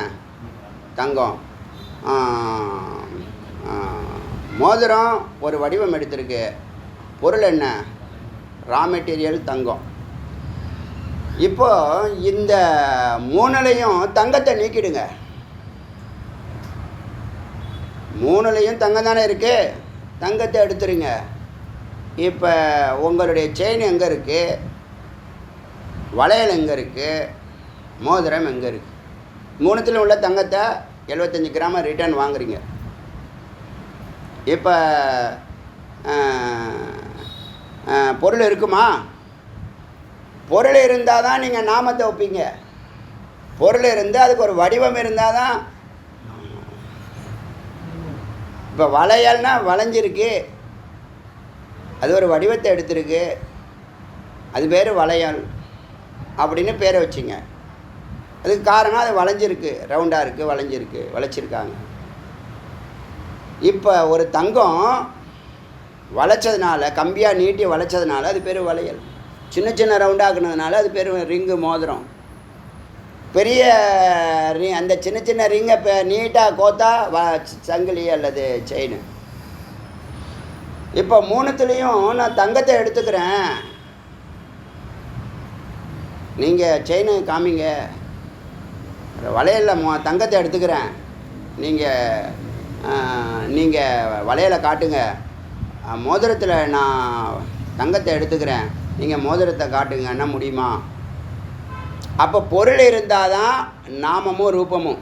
தங்கம். மோதிரம் ஒரு வடிவம் எடுத்திருக்கு, பொருள் என்ன? ரா மெட்டீரியல் தங்கம். இப்போ இந்த மூணுலையும் தங்கத்தை நீக்கிடுங்க. மூணுலையும் தங்கம் தானே இருக்குது, தங்கத்தை எடுத்துருங்க. இப்போ உங்களுடைய செயின் எங்கே இருக்குது? வளையல் எங்கே இருக்குது? மோதிரம் எங்கே இருக்குது? மூணுத்திலும் உள்ள தங்கத்தை 75 கிராம் ரிட்டர்ன் வாங்குறீங்க. இப்போ பொருள் இருக்குமா? பொருள் இருந்தால் தான் நீங்கள் நாமத்தை வைப்பீங்க. பொருள் இருந்தால் அதுக்கு ஒரு வடிவம் இருந்தால் தான். இப்போ வளையல்னா வளைஞ்சிருக்கு, அது ஒரு வடிவத்தை எடுத்திருக்கு, அது பேர் வளையல் அப்படின்னு பேரை வச்சுங்க. அதுக்கு காரணம் அது வளைஞ்சிருக்கு, ரவுண்டாக இருக்குது, வளைஞ்சிருக்கு, வளைச்சிருக்காங்க. இப்போ ஒரு தங்கம் வளைச்சதுனால, கம்பியாக நீட்டி வளைச்சதுனால அது பேர் வளையல். சின்ன சின்ன ரவுண்டாக்குனதுனால அது பேர் ரிங்கு, மோதிரம். பெரிய அந்த சின்ன சின்ன ரிங்கை இப்போ நீட்டாக கோத்தா சங்கிலி அல்லது செயின். இப்போ மூணுத்துலேயும் நான் தங்கத்தை எடுத்துக்கிறேன், நீங்கள் செயின் காமிங்க. வளையலில் தங்கத்தை எடுத்துக்கிறேன், நீங்கள் வளையலை காட்டுங்க. மோதிரத்தில் நான் தங்கத்தை எடுத்துக்கிறேன், நீங்கள் மோதிரத்தை காட்டுங்கன்னா முடியுமா? அப்போ பொருள் இருந்தால் தான் நாமமும் ரூபமும்,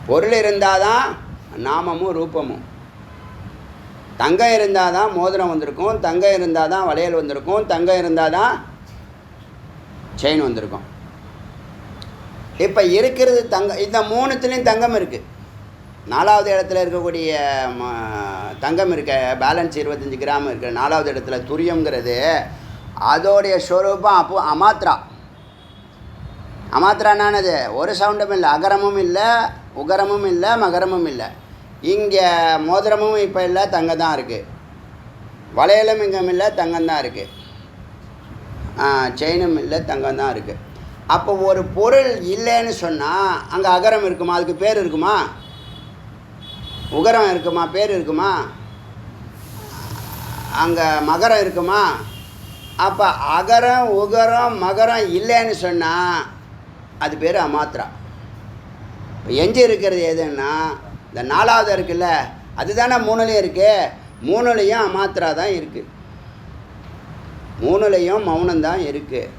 பொருள் இருந்தால் தான் நாமமும் ரூபமும். தங்கம் இருந்தால் தான் மோதிரம் வந்திருக்கும், தங்கம் இருந்தால் தான் வளையல் வந்திருக்கும், தங்கம் இருந்தால் தான் செயின் வந்திருக்கும். இப்போ இருக்கிறது தங்கம். இந்த மூணுத்துலேயும் தங்கம் இருக்குது. 4வது இடத்துல இருக்கக்கூடிய தங்கம் இருக்க பேலன்ஸ் 25 கிராம் இருக்குது. 4வது இடத்துல துரியங்கிறது அதோடைய ஸ்வரூபம் அப்போ அமாத்ரா. அமாத்திரானானது ஒரு சவுண்டும் இல்லை, அகரமும் இல்லை, உகரமும் இல்லை, மகரமும் இல்லை. இங்கே மோதிரமும் இப்போ இல்லை, தங்கம் தான் இருக்குது. வளையலும் இங்கும் இல்லை, தங்கம் தான் இருக்குது. செயினும் இல்லை, தங்கம் தான் இருக்குது. அப்போ ஒரு பொருள் இல்லைன்னு சொன்னால் அங்கே அகரம் இருக்குமா? அதுக்கு பேர் இருக்குமா? உகரம் இருக்குமா? பேர் இருக்குமா? அங்கே மகரம் இருக்குமா? அப்போ அகரம் உகரம் மகரம் இல்லைன்னு சொன்னால் அது பேர் அமாத்ரா. இப்போ எஞ்சி இருக்கிறது எதுன்னா இந்த 4வது இருக்குல்ல, அதுதானே மூணுலேயும் இருக்குது. மூணுலேயும் அமாத்ரா தான் இருக்குது, மூணுலேயும் மௌனம்தான் இருக்குது,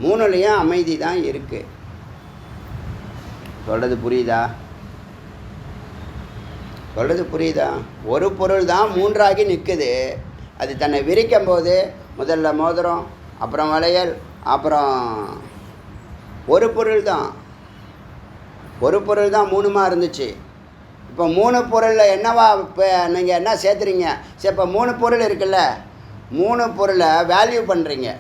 மூணுலேயும் அமைதி தான் இருக்குது. சொல்கிறது புரியுதா? சொல்கிறது புரியுதா? ஒரு பொருள் தான் மூன்றாகி நிற்குது. அது தன்னை விரிக்கும் போது முதல்ல மோதிரம், அப்புறம் வளையல், அப்புறம் ஒரு பொருள் தான். ஒரு பொருள் தான் மூணுமா இருந்துச்சு. இப்போ 3 பொருளில் என்னவா இப்போ நீங்கள் என்ன சேர்த்துறீங்க? சரி, இப்போ 3 பொருள் இருக்குல்ல, 3 பொருளை வேல்யூ பண்ணுறீங்க.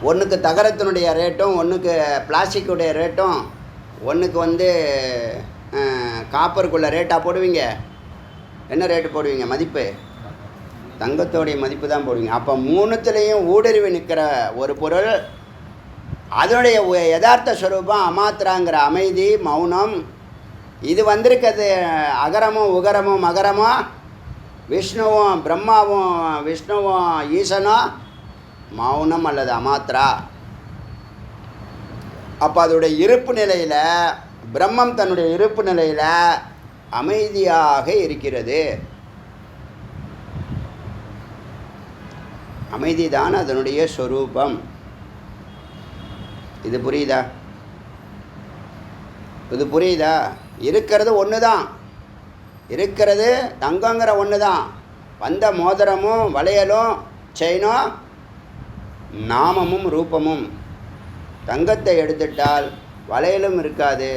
ஒன்றுக்கு தகரத்தினுடைய ரேட்டும், ஒன்றுக்கு பிளாஸ்டிக்குடைய ரேட்டும், ஒன்றுக்கு காப்பருக்குள்ள ரேட்டாக போடுவீங்க. என்ன ரேட்டு போடுவீங்க? மதிப்பு, தங்கத்தோடைய மதிப்பு தான் போடுவீங்க. அப்போ மூணுத்துலேயும் ஊடுருவி நிற்கிற ஒரு பொருள், அதனுடைய யதார்த்த ஸ்வரூபம் அமாத்திராங்கிற அமைதி, மௌனம். இது வந்திருக்கிறது அகரமும் உகரமும் மகரமும், விஷ்ணுவும் பிரம்மாவும் விஷ்ணுவும் ஈசனும் மௌனம் அல்லது அமாத்ரா. அப்போ அதோடைய இருப்பு நிலையில், பிரம்மம் தன்னுடைய இருப்பு நிலையில் அமைதியாக இருக்கிறது. அமைதி தான் அதனுடைய ஸ்வரூபம். இது புரியுதா? இது புரியுதா? இருக்கிறது ஒன்று தான், இருக்கிறது தங்கங்கிற ஒன்று தான். வந்த மோதிரமும் வளையலும் செயினும் நாமமும் ரூபமும். தங்கத்தை எடுத்துட்டால் வளையலும் இருக்காது,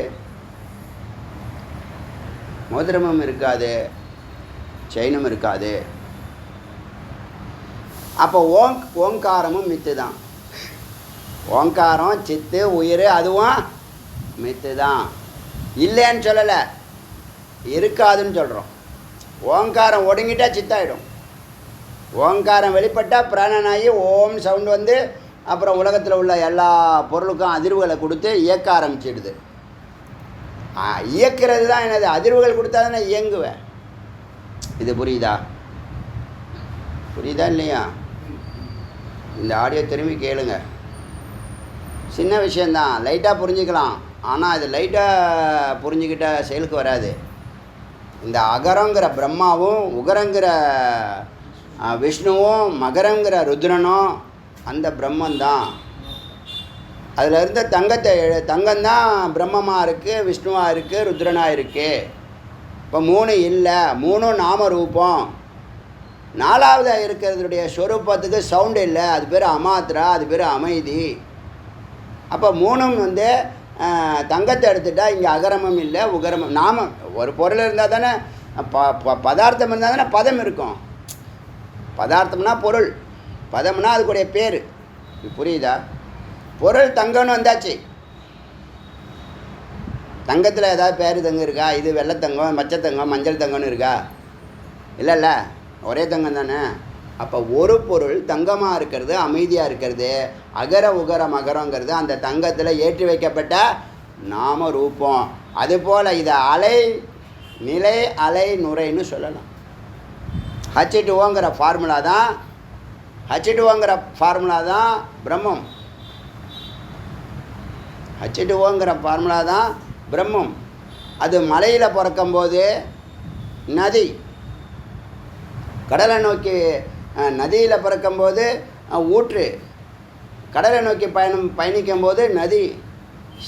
மோதிரமும் இருக்காது, செயினும் இருக்காது. அப்போ ஓங்காரமும் மித்து தான். ஓங்காரம் சித்து உயிர் அதுவும் மித்து தான். இல்லைன்னு சொல்லலை, இருக்காதுன்னு சொல்கிறோம். ஓங்காரம் ஒடுங்கிட்டா சித்தாயிடும். ஓங்காரம் வெளிப்பட்டால் பிராணனாகி ஓம் சவுண்டு வந்து அப்புறம் உலகத்தில் உள்ள எல்லா பொருளுக்கும் அதிர்வுகளை கொடுத்து இயக்க ஆரம்பிச்சிடுது. இயக்கிறது தான் என்னது, அதிர்வுகள் கொடுத்தா தானே இயங்குவேன். இது புரியுதா? புரியுதா இல்லையா? இந்த ஆடியோ திரும்பி கேளுங்க. சின்ன விஷயந்தான், லைட்டாக புரிஞ்சுக்கலாம். ஆனால் இது லைட்டாக புரிஞ்சுக்கிட்ட செயலுக்கு வராது. இந்த அகரங்கிற பிரம்மாவும் உகரங்கிற விஷ்ணுவும் மகரங்கிற ருத்ரனும் அந்த பிரம்மந்தான். அதில் இருந்த தங்கம்தான் பிரம்மமாக இருக்குது, விஷ்ணுவாக இருக்குது, ருத்ரனாக இருக்குது. இப்போ 3 இல்லை, 3 நாம ரூபம். 4வது இருக்கிறதுடைய ஸ்வரூபத்துக்கு சவுண்டு இல்லை, அது பேர் அமாத்திரா, அது பேர் அமைதி. அப்போ 3ம் வந்து தங்கத்தை எடுத்துட்டால் இங்கே அகரமும் இல்லை உகரமும். நாமம் ஒரு பொருள் இருந்தால் தானே பதார்த்தம் இருந்தால் தானே பதம் இருக்கும். பதார்த்தம்னா பொருள், பதம்னா அதுக்குடைய பேர். இது புரியுதா? பொருள் தங்கம்னு வந்தாச்சு. தங்கத்தில் ஏதாவது பேர் தங்கம் இருக்கா? இது வெள்ளைத்தங்கம், மச்சத்தங்கம், மஞ்சள் தங்கம்னு இருக்கா? இல்லைல்ல, ஒரே தங்கம் தானே. அப்போ ஒரு பொருள் தங்கமாக இருக்கிறது, அமைதியாக இருக்கிறது, அகர உகர மகரங்கிறது அந்த தங்கத்தில் ஏற்றி வைக்கப்பட்ட நாம ரூபம். அதுபோல் இதை அலை நிலை அலை நுரைன்னு சொல்லலாம். H2Oங்கிற ஃபார்முலா தான், H2Oங்கிற ஃபார்முலா தான் பிரம்மம். H2Oங்கிற ஃபார்முலா தான் பிரம்மம். அது மலையில் பிறக்கும்போது நதி, கடலை நோக்கி நதியில் பிறக்கும்போது ஊற்று, கடலை நோக்கி பயணிக்கும்போது நதி,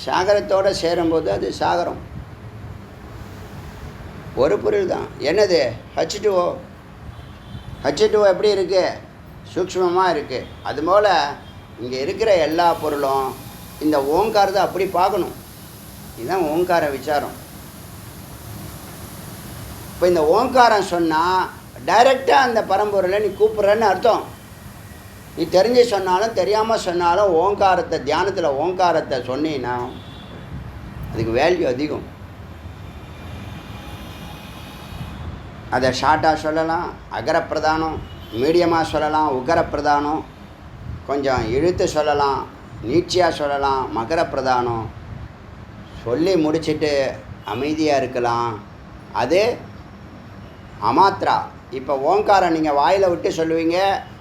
சாகரத்தோடு சேரும்போது அது சாகரம். ஒரு பொருள் தான். என்னது? H2O. H2O எப்படி இருக்குது? சூக்ஷ்மமாக இருக்குது. அதுபோல் இங்கே இருக்கிற எல்லா பொருளும் இந்த ஓங்காரத்தை அப்படி பார்க்கணும். இதுதான் ஓங்கார விசாரம். இப்போ இந்த ஓங்காரம் சொன்னால் டைரெக்டாக அந்த பரம்பொருளை நீ கூப்பிட்றன்னு அர்த்தம். நீ தெரிஞ்சு சொன்னாலும் தெரியாமல் சொன்னாலும் ஓங்காரத்தை தியானத்தில் ஓங்காரத்தை சொன்னீங்கன்னா அதுக்கு வேல்யூ அதிகம். அதை ஷார்ட்டாக சொல்லலாம், அகரப்பிரதானம், மீடியமாக சொல்லலாம், உகரப்பிரதானம், கொஞ்சம் இழுத்து சொல்லலாம், நீட்சியாக சொல்லலாம், மகரப்பிரதானம். சொல்லி முடிச்சுட்டு அமைதியாக இருக்கலாம். அது அமாத்ரா. இப்போ ஓங்காரம் நீங்கள் வாயில் விட்டு சொல்லுவீங்க,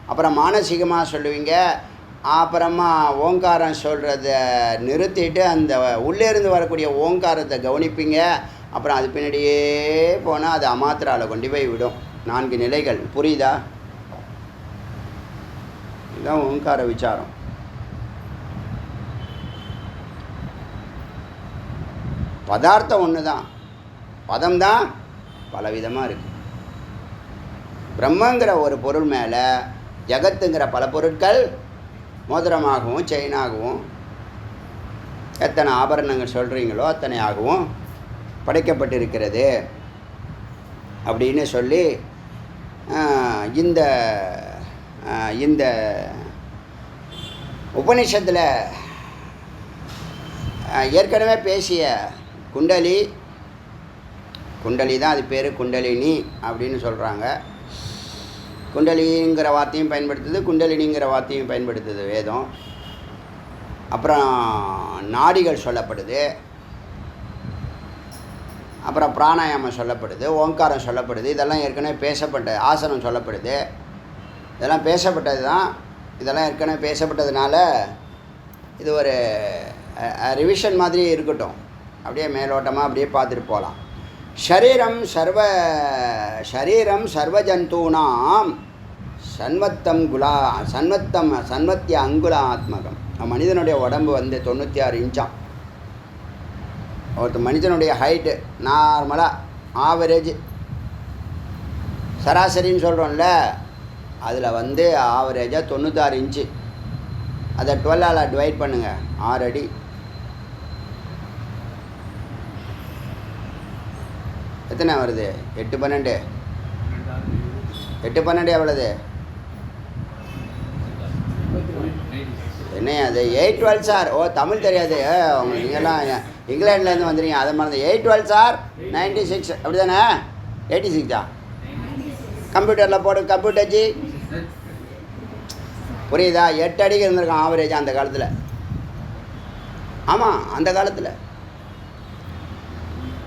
அப்புறம் மானசீகமாக சொல்லுவீங்க, அப்புறமா ஓங்காரம் சொல்கிறத நிறுத்திட்டு அந்த உள்ளேருந்து வரக்கூடிய ஓங்காரத்தை கவனிப்பீங்க. அப்புறம் அது பின்னாடியே போனால் அது அமாத்திராவில் கொண்டு போய் விடும். 4 நிலைகள். புரியுதா? இதுதான் ஓங்கார விசாரம். பதார்த்தம் ஒன்று தான், பதம்தான் பலவிதமாக இருக்குது. பிரம்மங்கிற ஒரு பொருள் மேலே ஜகத்துங்கிற பல பொருட்கள் மோதிரமாகவும் செயினாகவும் எத்தனை ஆபரணங்கள் சொல்கிறீங்களோ அத்தனையாகவும் படைக்கப்பட்டிருக்கிறது அப்படின்னு சொல்லி இந்த இந்த உபநிஷத்தில் ஏற்கனவே பேசிய குண்டலி தான் அது பேர், குண்டலினி அப்படின்னு சொல்கிறாங்க. குண்டலிங்கிற வார்த்தையும் பயன்படுத்துது, குண்டலினிங்கிற வார்த்தையும் பயன்படுத்துது வேதம். அப்புறம் நாடிகள் சொல்லப்படுது, அப்புறம் பிராணாயாமம் சொல்லப்படுது, ஓங்காரம் சொல்லப்படுது. இதெல்லாம் ஏற்கனவே பேசப்பட்ட, ஆசனம் சொல்லப்படுது. இதெல்லாம் பேசப்பட்டது தான். இதெல்லாம் ஏற்கனவே பேசப்பட்டதுனால இது ஒரு ரிவிஷன் மாதிரி இருக்கட்டும். அப்படியே மேலோட்டமாக அப்படியே பார்த்துட்டு போகலாம். ஷரீரம் சர்வஜந்தூனாம் சன்வத்திய அங்குலாத்மகம். மனிதனுடைய உடம்பு வந்து 96 இன்ச்சாம். ஒருத்தர் மனிதனுடைய ஹைட்டு நார்மலாக ஆவரேஜ் சராசரின்னு சொல்கிறோம்ல, அதில் வந்து ஆவரேஜாக 96 இன்ச்சு. அதை 12ஆல் டிவைட் பண்ணுங்கள். 6 அடி. எத்தனை வருது? 8 12 8 12 எவ்வளோது? என்ன அது? 8 12 சார். ஓ, தமிழ் தெரியாது உங்களுக்கு. நீங்கள்லாம் இங்கிலாந்துலேருந்து வந்துடுங்க, அதை மறந்து. 8 12 சார் 96 அப்படி தானே? 86 கம்ப்யூட்டரில் போடு. கம்ப்யூட்டர் ஜி புரியுதா? 8 அடிக்கு இருந்திருக்கான் ஆவரேஜ் அந்த காலத்தில். ஆமாம், அந்த காலத்தில்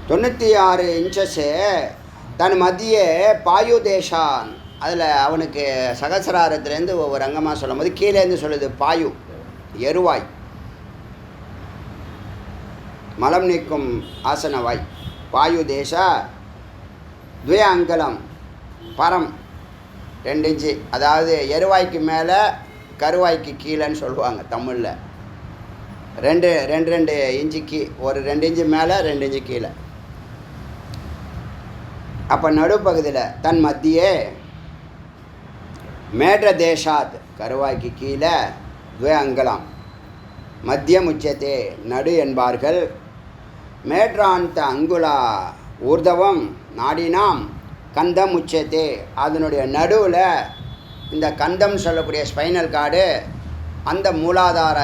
96 இன்ச்சஸ்ஸு தன் மத்திய பாயு தேசான். அதில் அவனுக்கு சகசிராரத்துலேருந்து ஒவ்வொரு அங்கமாக சொல்லும் போது கீழேருந்து சொல்லுது பாயு, எருவாய், மலம் நீக்கும் ஆசனவாய். பாயு தேசா துய அங்கலம் பரம் 2 இன்ச்சு. அதாவது எருவாய்க்கு மேலே கருவாய்க்கு கீழேன்னு சொல்லுவாங்க தமிழில். 2 இன்ச்சுக்கு ஒரு 2 இன்ச்சு மேலே 2 இன்ச்சு கீழே. அப்போ நடுப்பகுதியில் தன் மத்தியே மேட்ர தேசாத் கருவாய்க்கு கீழே துவே அங்கலாம் மத்தியம் உச்சத்தே நடு என்பார்கள். மேட்ராந்த அங்குலா ஊர்தவம் நாடினாம் கந்தம் உச்சத்தே. அதனுடைய நடுவில் இந்த கந்தம் சொல்லக்கூடிய ஸ்பைனல் கார்டு அந்த மூலாதார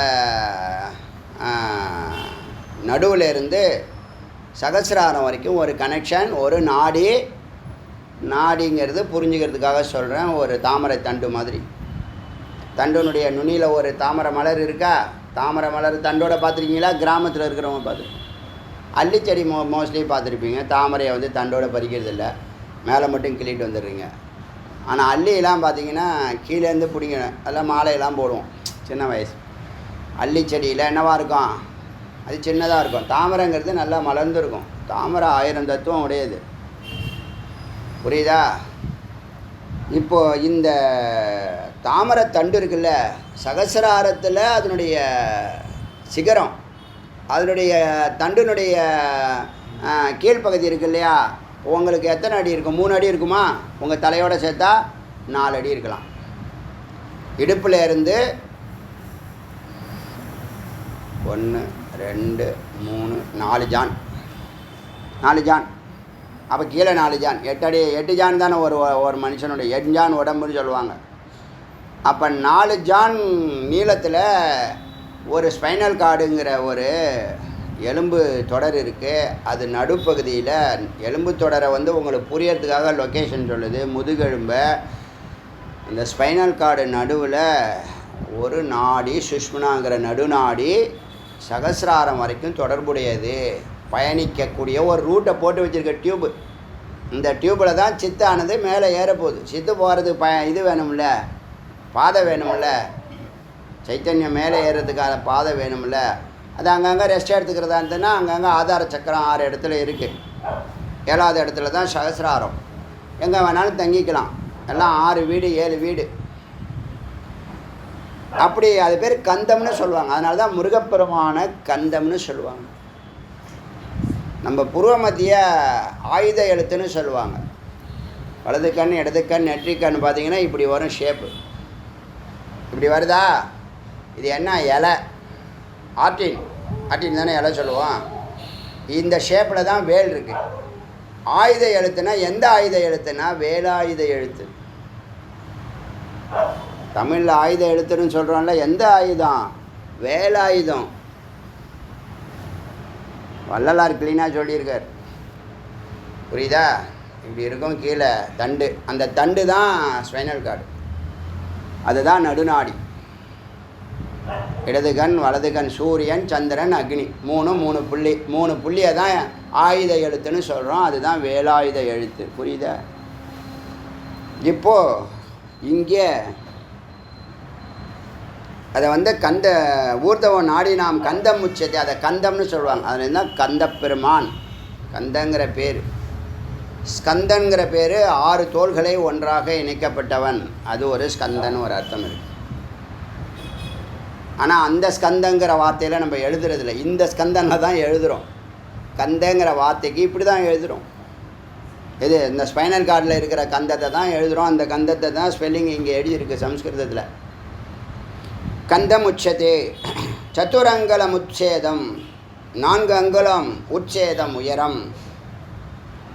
நடுவில் இருந்து சகசிராரம் வரைக்கும் ஒரு கனெக்ஷன், ஒரு நாடி. நாடிங்கிறது புரிஞ்சுக்கிறதுக்காக சொல்கிறேன். ஒரு தாமரை தண்டு மாதிரி. தண்டுனுடைய நுனியில் ஒரு தாமரை மலர் இருக்கா? தாமரை மலர் தண்டோட பார்த்துருக்கீங்களா? கிராமத்தில் இருக்கிறவங்க பார்த்துருக்கீங்க. அல்லிச்செடி மோஸ்ட்லி பார்த்துருப்பீங்க. தாமரையை வந்து தண்டோட பறிக்கிறது இல்லை, மேலே மட்டும் கிள்ளிட்டு வந்துடுறீங்க. ஆனால் அல்லியெல்லாம் பார்த்தீங்கன்னா கீழேருந்து பிடிக்கணும். அதெல்லாம் மாலையெல்லாம் போடுவோம் சின்ன வயசு. அல்லிச்செடியில் என்னவாக இருக்கும்? அது சின்னதாக இருக்கும். தாமரைங்கிறது நல்லா மலர்ந்துருக்கும். தாமரை 1000 தத்துவம் உடையது. புரியுதா? இப்போது இந்த தாமரை தண்டு இருக்குல்ல, சகசிராரத்தில் அதனுடைய சிகரம், அதனுடைய தண்டினுடைய கீழ்ப்பகுதி இருக்கு இல்லையா? உங்களுக்கு எத்தனை அடி இருக்கும்? 3 அடி இருக்குமா? உங்கள் தலையோடு சேர்த்தா 4 அடி இருக்கலாம். இடுப்பில் இருந்து 1 2 3 4 ஜான், 4 ஜான். அப்போ கீழே 4 ஜான், 8 அடி. 8 ஜான் தானே ஒரு மனுஷனுடைய 8 ஜான் உடம்புன்னு சொல்லுவாங்க. அப்போ 4 ஜான் நீளத்தில் ஒரு ஸ்பைனல் கார்டுங்கிற ஒரு எலும்பு தொடர் இருக்குது. அது நடுப்பகுதியில் எலும்பு தொடரை வந்து உங்களுக்கு புரியறதுக்காக லொக்கேஷன் சொல்லுது. முதுகெலும்பை இந்த ஸ்பைனல் கார்டு நடுவில் ஒரு நாடி, சுஷ்மனாங்கிற நடுநாடி சகசிராரம் வரைக்கும் தொடர்புடையது. பயணிக்கக்கூடிய ஒரு ரூட்டை போட்டு வச்சுருக்க டியூப்பு. இந்த டியூப்பில் தான் சித்தானது மேலே ஏறப்போகுது. சித்து போகிறதுக்கு இது வேணும்ல, பாதை வேணும்ல. சைத்தன்யம் மேலே ஏறுறதுக்கான பாதை வேணும்ல. அது அங்கங்கே ரெஸ்ட் எடுத்துக்கிறதா இருந்ததுன்னா அங்கங்கே ஆதார சக்கரம் 6 இடத்துல இருக்குது. 7வது இடத்துல தான் சகசிராரம். எங்கே வேணாலும் தங்கிக்கலாம். எல்லாம் 6 வீடு 7 வீடு அப்படி. அது பேர் கந்தம்னு சொல்லுவாங்க. அதனால தான் முருகப்பெருமான கந்தம்னு சொல்லுவாங்க. நம்ம பூர்வ மத்திய ஆயுத எழுத்துன்னு சொல்லுவாங்க. வலது கண், இடது கண், நெற்றிக்கண் பார்த்தீங்கன்னா இப்படி வரும் ஷேப்பு. இப்படி வருதா? இது என்ன இலை? ஆட்டின் தானே இலை சொல்லுவோம். இந்த ஷேப்பில் தான் வேல் இருக்குது. ஆயுத எழுத்துனா எந்த ஆயுத எழுத்துனா? வேலாயுத எழுத்து. தமிழில் ஆயுத எழுத்துன்னு சொல்கிறோம்ல, எந்த ஆயுதம்? வேலாயுதம். வள்ளலார் கிளீனாக சொல்லியிருக்கார். புரியுதா? இப்படி இருக்கும் கீழே தண்டு. அந்த தண்டு தான் ஸ்பைனல் கார்டு. அதுதான் நடுநாடி. இடது கண், வலது கண், சூரியன், சந்திரன், அக்னி. 3 புள்ளி. 3 புள்ளியை தான் ஆயுத எழுத்துன்னு சொல்கிறோம். அதுதான் வேலாயுத எழுத்து. புரியுதா? இப்போது இங்கே அதை வந்து கந்த ஊர்தவ நாடி நாம் கந்தம் உச்சத்தை, அதை கந்தம்னு சொல்லுவாங்க. அதில் இருந்தால் கந்த பெருமான். கந்தங்கிற பேர், ஸ்கந்தன்கிற பேர் 6 தோள்களை ஒன்றாக இணைக்கப்பட்டவன். அது ஒரு ஸ்கந்தன்னு ஒரு அர்த்தம் இருக்குது. ஆனால் அந்த ஸ்கந்தங்கிற வார்த்தையில் நம்ம எழுதுறதில்ல. இந்த ஸ்கந்தனில் தான் எழுதுகிறோம். கந்தங்கிற வார்த்தைக்கு இப்படி தான் எழுதுகிறோம். இது இந்த ஸ்பைனல் கார்டில் இருக்கிற கந்தத்தை தான் எழுதுகிறோம். அந்த கந்தத்தை தான் ஸ்பெல்லிங் இங்கே எழுதியிருக்கு சம்ஸ்கிருதத்தில். ஸ்கந்தம் உச்சதே சதுரங்கலம் உச்சேதம் 4 அங்குலம் உச்சேதம் உயரம்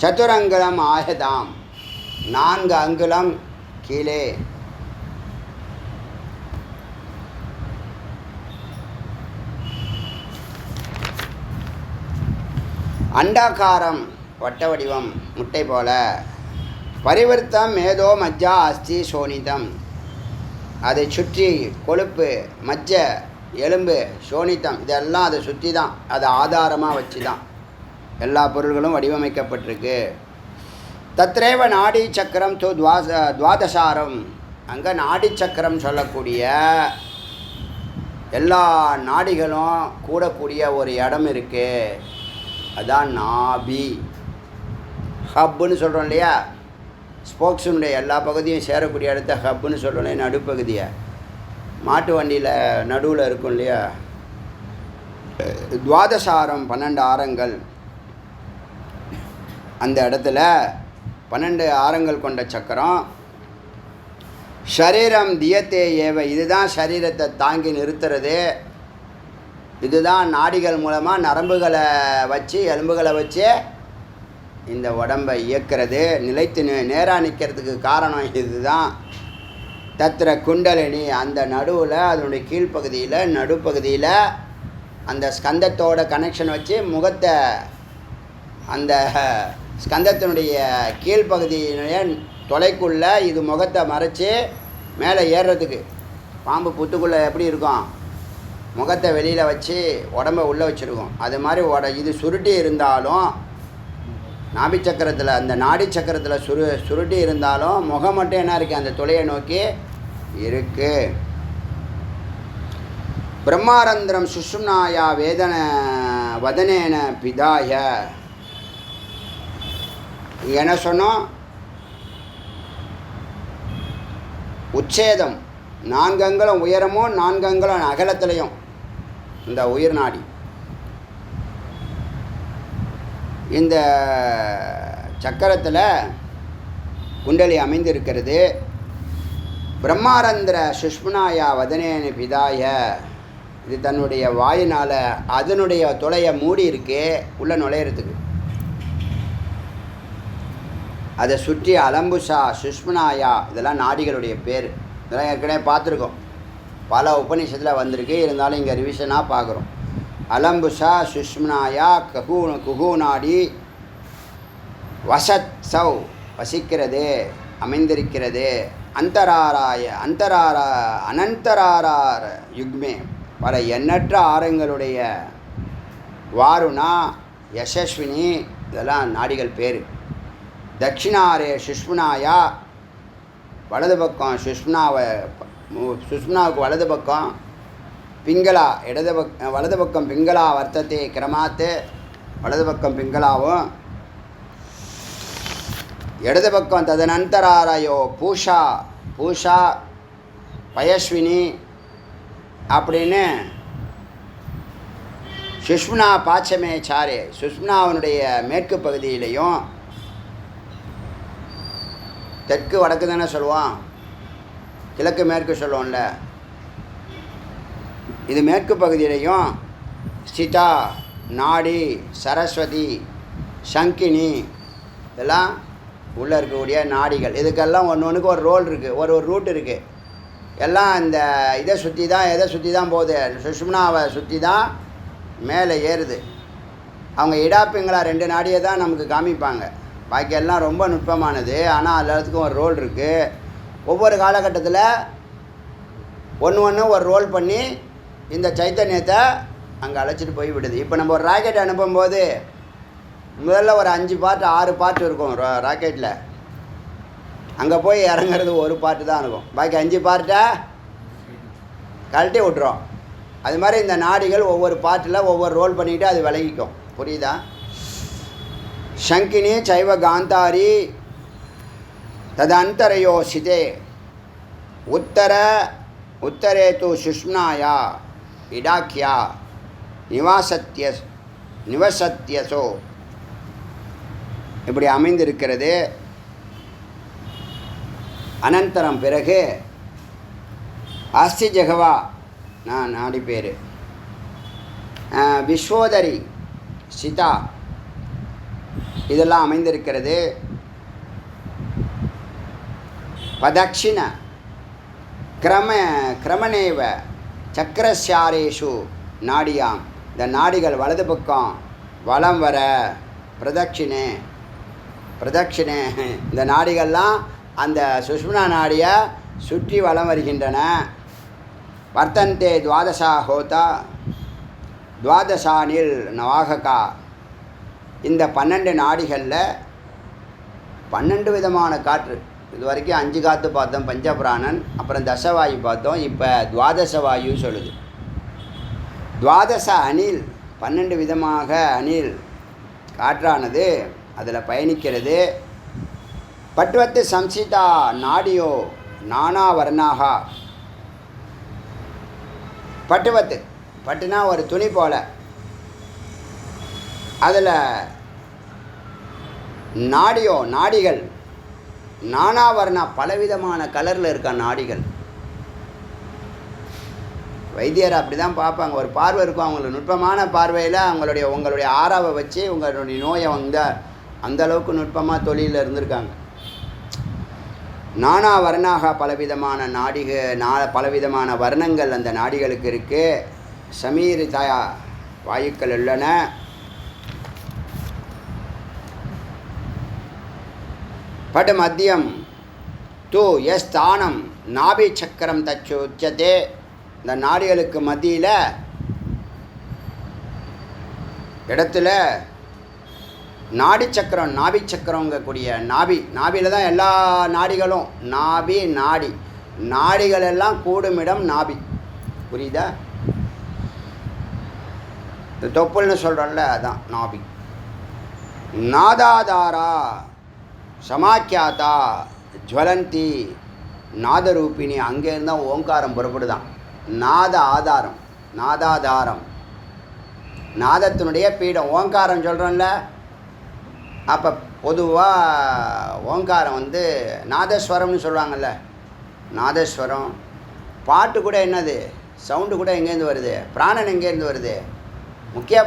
சதுரங்கலம் ஆயதாம் 4 அங்குலம் கீழே அண்டாகாரம் வட்ட வடிவம் முட்டை போல பரிவர்த்தம் மேதோ மஜ்ஜா அஸ்தி சோனிதம் அதை சுற்றி கொழுப்பு மஜ்ஜ எலும்பு சோனித்தம் இதெல்லாம் அதை சுற்றி தான் அதை ஆதாரமாக வச்சு தான் எல்லா பொருள்களும் வடிவமைக்கப்பட்டிருக்கு. தத்ரேவ நாடி சக்கரம் தோ துவாதசாரம் அங்கே நாடி சக்கரம் சொல்லக்கூடிய எல்லா நாடிகளும் கூடக்கூடிய ஒரு இடம் இருக்குது. அதான் நாபி ஹப்புன்னு சொல்கிறோம் இல்லையா, ஸ்போக்ஸுடைய எல்லா பகுதியும் சேரக்கூடிய இடத்த ஹப்புன்னு சொல்கிறோம் இல்லையா, நடுப்பகுதியை மாட்டு வண்டியில் நடுவில் இருக்கும் இல்லையா. துவாதசாரம் 12 ஆரங்கள், அந்த இடத்துல 12 ஆரங்கள் கொண்ட சக்கரம். ஷரீரம் தியத்தே ஏவ இதுதான் சரீரத்தை தாங்கி நிறுத்துறது. இதுதான் நாடிகள் மூலமாக நரம்புகளை வச்சு எலும்புகளை வச்சு இந்த உடம்பை இயக்கிறது, நிலைத்து நேராக நிற்கிறதுக்கு காரணம் இதுதான். தத்திர குண்டலினி அந்த நடுவில் அதனுடைய கீழ்ப்பகுதியில் நடுப்பகுதியில் அந்த ஸ்கந்தத்தோட கனெக்ஷன் வச்சு முகத்தை அந்த ஸ்கந்தத்தினுடைய கீழ்ப்பகுதியினுடைய தொலைக்குள்ளே இது முகத்தை மறைச்சி மேலே ஏறுறதுக்கு. பாம்பு புத்துக்குள்ளே எப்படி இருக்கும், முகத்தை வெளியில் வச்சு உடம்பை உள்ளே வச்சுருக்கோம். அது மாதிரி இது சுருட்டி இருந்தாலும் நாபி சக்கரத்தில் அந்த நாடி சக்கரத்தில் சுருட்டி இருந்தாலும் முகம் மட்டும் என்ன இருக்குது, அந்த துளையை நோக்கி இருக்குது. பிரம்மாரந்திரம் சுஷ்ம்னாயா வதனேன பிதாய என்ன சொன்னோம், உச்சேதம் 4 அங்குலம் உயரமும் 4 அங்குலம் அகலத்திலையும் இந்த உயிர் நாடி. இந்த சக்கரத்தில் குண்டலி அமைந்திருக்கிறது. பிரம்மாரந்திர சுஷ்மனாயா வதனேன பிதாய இது தன்னுடைய வாயினால் அதனுடைய துளையை மூடி இருக்கு உள்ளே நுழையிறதுக்கு. அதை சுற்றி அலம்புஷா சுஷ்மனாயா இதெல்லாம் நாடிகளுடைய பேர். இதெல்லாம் ஏற்கனவே பார்த்துருக்கோம், பல உபநிஷத்தில் வந்திருக்கு. இருந்தாலும் இங்கே ரிவிஷனாக பார்க்குறோம். அலம்புஷா சுஷ்மனாயா குகு நாடி வசத் சௌ வசிக்கிறது அமைந்திருக்கிறது. அனந்தரார யுக்மே பல எண்ணற்ற ஆரங்களுடைய வாருணா யசஸ்வினி இதெல்லாம் நாடிகள் பேர். தட்சிணாரே சுஷ்மனாயா வலது பக்கம் சுஷ்மனாவுக்கு வலது பக்கம் பிங்களா வலது பக்கம் பிங்களா வர்த்தத்தை கிரமாத்து வலது பக்கம் பிங்களாவும் இடது பக்கம் ததனந்தராரையோ பூஷா பயஸ்வினி அப்படின்னு சுஷ்மனா பாச்சமே சாரே சுஷ்மனாவனுடைய மேற்கு பகுதியிலையும் தெற்கு வடக்கு தானே சொல்லுவான், கிழக்கு மேற்கு சொல்லுவோம்ல, இது மேற்கு பகுதியிலையும் ஸ்திதா நாடி சரஸ்வதி சங்கினி இதெல்லாம் உள்ளே இருக்கக்கூடிய நாடிகள். இதுக்கெல்லாம் ஒன்றுக்கு ஒரு ரோல் இருக்குது, ஒரு ரூட் இருக்குது. எல்லாம் இந்த இதை சுற்றி தான் எதை சுற்றி தான் போகுது, சுஷ்மனாவை சுற்றி தான் மேலே ஏறுது. அவங்க இடாப்பிங்களா 2 நாடியை தான் நமக்கு காமிப்பாங்க, பாக்கியெல்லாம் ரொம்ப நுட்பமானது. ஆனால் எல்லாத்துக்கும் ஒரு ரோல் இருக்குது. ஒவ்வொரு காலகட்டத்தில் ஒன்று ஒரு ரோல் பண்ணி இந்த சைத்தன்யத்தை அங்கே அழைச்சிட்டு போய் விடுது. இப்போ நம்ம ஒரு ராக்கெட் அனுப்பும்போது முதல்ல ஒரு 5 பார்ட் 6 பார்ட் இருக்கும் ராக்கெட்டில். அங்கே போய் இறங்குறது ஒரு பார்ட்டு தான் இருக்கும், பாக்கி 5 பார்ட்டை கழட்டி விட்டுரும். அது மாதிரி இந்த நாடிகள் ஒவ்வொரு பார்ட்டில் ஒவ்வொரு ரோல் பண்ணிக்கிட்டு அது விலகிக்கும். புரியுதா? சங்கினி சைவ காந்தாரி ததந்தரயோசிதே உத்தரே து சுஷ்மனாயா இடாக்கியா நிவசத்தியசோ இப்படி அமைந்திருக்கிறது. அனந்தரம் பிறகு அஸ்தி ஜெகவா நாடி பேர். விஸ்வோதரி, சிதா, இதெல்லாம் அமைந்திருக்கிறது. பதக்ஷிண கிரமணேவ சக்கரஸ்யாரேஷு நாடியாம். இந்த நாடிகள் வலது பக்கம் வலம் வர பிரதட்சிணே இந்த நாடிகள்லாம் அந்த சுஷ்மனா நாடியை சுற்றி வலம் வருகின்றன. வர்த்தந்தே துவாதசா ஹோதா துவாதசானில் நவாககா. இந்த 12 நாடிகளில் 12 விதமான காற்று. இது வரைக்கும் 5 காற்று பார்த்தோம், பஞ்சபிராணன், அப்புறம் தசவாயு பார்த்தோம். இப்போ துவாதசவாயு சொல்லுது. துவாதச அணில், 12 விதமாக அணில் காற்றானது அதில் பயணிக்கிறது. பட்வத்து சம்சிதா நாடியோ நானா வர்ணாக. பட்டுவத்து, பட்டுனா ஒரு துணி போல், அதில் நாடியோ நாடிகள் நானாவர்ணா பலவிதமான கலரில் இருக்க நாடிகள். வைத்தியர் அப்படி தான் பார்ப்பாங்க. ஒரு பார்வை இருக்கும் அவங்களுக்கு, நுட்பமான பார்வையில் உங்களுடைய ஆறாவை வச்சு உங்களுடைய நோயை அந்த அளவுக்கு நுட்பமாக தொழிலில் இருந்திருக்காங்க. நானா வர்ணாக பலவிதமான பலவிதமான வர்ணங்கள் அந்த நாடிகளுக்கு இருக்குது. சமீரிதா வாயுக்கள் உள்ளன. பட் மத்தியம் தூ எஸ் ஸ்தானம் நாபி சக்கரம் தச்சு உச்சதே. இந்த நாடிகளுக்கு மத்தியில் இடத்துல நாடி சக்கரம், நாபி சக்கரங்கக்கூடிய நாபியில் தான் எல்லா நாடிகளும். நாடிகள் எல்லாம் கூடுமிடம் நாபி. புரியுதா? இந்த தொப்புள்னு சொல்கிறோம்ல, அதான் நாபி. நாதாதாரா சமாக்கியாத்தா ஜுவலந்தி நாதரூபிணி. அங்கேருந்து தான் ஓங்காரம் புறப்படுதான். நாதாதாரம் நாதத்தினுடைய பீடம். ஓங்காரம் சொல்கிறோம்ல, அப்போ பொதுவாக ஓங்காரம் நாதஸ்வரம்னு சொல்லுவாங்கள்ல. நாதஸ்வரம் பாட்டு கூட என்னது, சவுண்டு கூட எங்கேருந்து வருது? பிராணன் எங்கேருந்து வருது? முக்கிய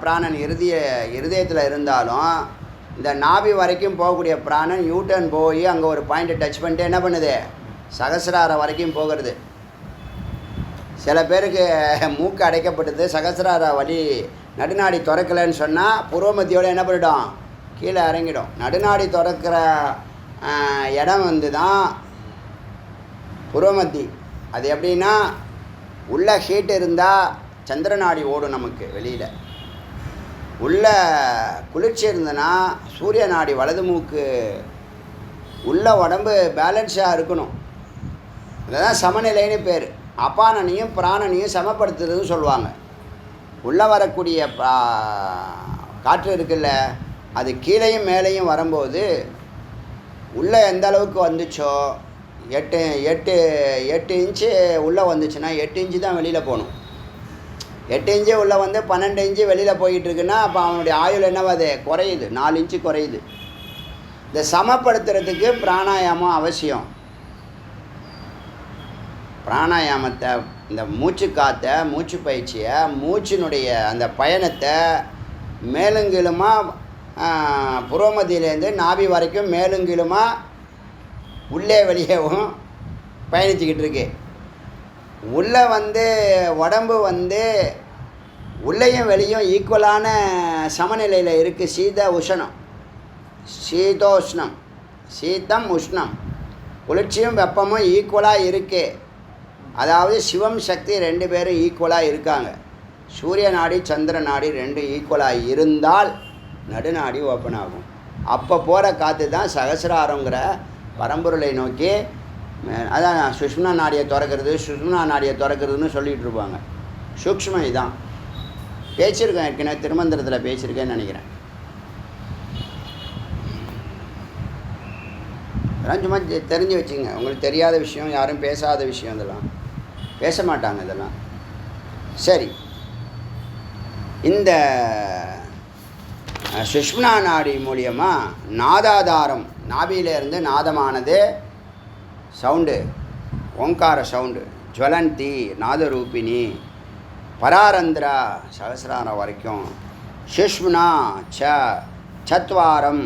பிராணன் இருதயத்தில் இருந்தாலும் இந்த நாபி வரைக்கும் போகக்கூடிய பிராணன் யூட்டர்ன் போய் அங்கே ஒரு பாயிண்ட்டை டச் பண்ணிட்டு என்ன பண்ணுது? சகசிராரம் வரைக்கும் போகிறது. சில பேருக்கு மூக்கு அடைக்கப்பட்டது, சகசிரார வலி, நடுநாடி திறக்கலைன்னு சொன்னால் புருவமத்தியோடு என்ன பண்ணிடும்? கீழே இறங்கிடும். நடுநாடி திறக்கிற இடம் தான் புருவமத்தி. அது எப்படின்னா, உள்ள ஹீட் இருந்தால் சந்திரநாடி ஓடும் நமக்கு வெளியில். உள்ள குளிர்ச்சி இருந்ததுன்னா சூரிய நாடி வலது மூக்கு. உள்ள உடம்பு பேலன்ஸாக இருக்கணும். இதுதான் சமநிலைன்னு பேர். அப்பானனையும் பிராணனையும் சமப்படுத்துறதுன்னு சொல்லுவாங்க. உள்ளே வரக்கூடிய காற்று இருக்குல்ல, அது கீழேயும் மேலேயும் வரும்போது உள்ளே எந்த அளவுக்கு வந்துச்சோ 8 இன்ச்சு உள்ளே வந்துச்சுன்னா 8 இன்ச்சு தான் வெளியில் போகணும். 8 இன்ச்சு உள்ளே 12 இன்ச்சு வெளியில் போயிட்டுருக்குன்னா அப்போ அவனுடைய ஆயுள் என்னவாது? குறையுது, 4 இன்ச்சு குறையுது. இந்த சமப்படுத்துறதுக்கு பிராணாயாமம் அவசியம். பிராணாயாமத்தை, இந்த மூச்சு காற்றை, மூச்சு பயிற்சியை, மூச்சினுடைய அந்த பயணத்தை மேலுங்கிலுமாக புரோமதியிலேருந்து நாபி வரைக்கும் மேலுங்கிலுமாக உள்ளே வெளியேவும் பயணிச்சுக்கிட்டு இருக்கு. உள்ளே உடம்பு உள்ளேயும் வெளியும் ஈக்குவலான சமநிலையில் இருக்குது. சீதோஷ்ணம், சீதம் உஷ்ணம், குளிர்ச்சியும் வெப்பமும் ஈக்குவலாக இருக்குது. அதாவது சிவம் சக்தி 2 பேரும் ஈக்குவலாக இருக்காங்க. சூரிய நாடி சந்திர நாடி 2 ஈக்குவலாக இருந்தால் நடுநாடி ஓப்பன் ஆகும். அப்போ போகிற காற்று தான் சகசிராரங்கிற பரம்பொருளை நோக்கி. அதான் சுஷ்மனா நாடியை திறக்கிறதுன்னு சொல்லிகிட்டு இருப்பாங்க. சூக்ஷ்மம் இதான். பேசியிருக்கேன் ஏற்கனவே, திருமந்திரத்தில் பேசியிருக்கேன்னு நினைக்கிறேன். அதெல்லாம் சும்மா தெரிஞ்சு வச்சுங்க. உங்களுக்கு தெரியாத விஷயம், யாரும் பேசாத விஷயம், இதெல்லாம் பேச மாட்டாங்க இதெல்லாம். சரி, இந்த சுஷ்மனா நாடி மூலியமாக நாதாதாரம், நாபியிலேருந்து நாதமானது சவுண்டு, ஓங்கார சவுண்டு, ஜுவலந்தி நாதரூபிணி பராரந்திரா சகசிராரம் வரைக்கும் சுஷ்மனா சத்வாரம்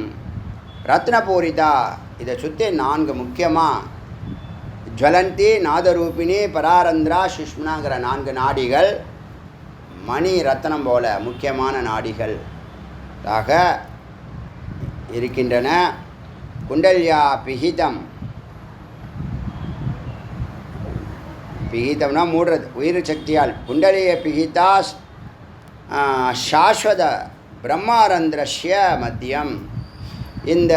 ரத்னபூரிதா இதை சுற்றி 4 முக்கியமாக ஜுவலந்தி நாதரூபிணி பராரந்திரா சுஷ்மனாங்கிற 4 நாடிகள் மணி ரத்னம் போல முக்கியமான நாடிகள் ஆக இருக்கின்றன. குண்டல்யா பிஹிதம், பிஹிதம்னா மூடுறது உயிர் சக்தியால். குண்டலிய பிஹிதா சாஸ்வத பிரம்மாரந்திரஸ்ய மத்தியம். இந்த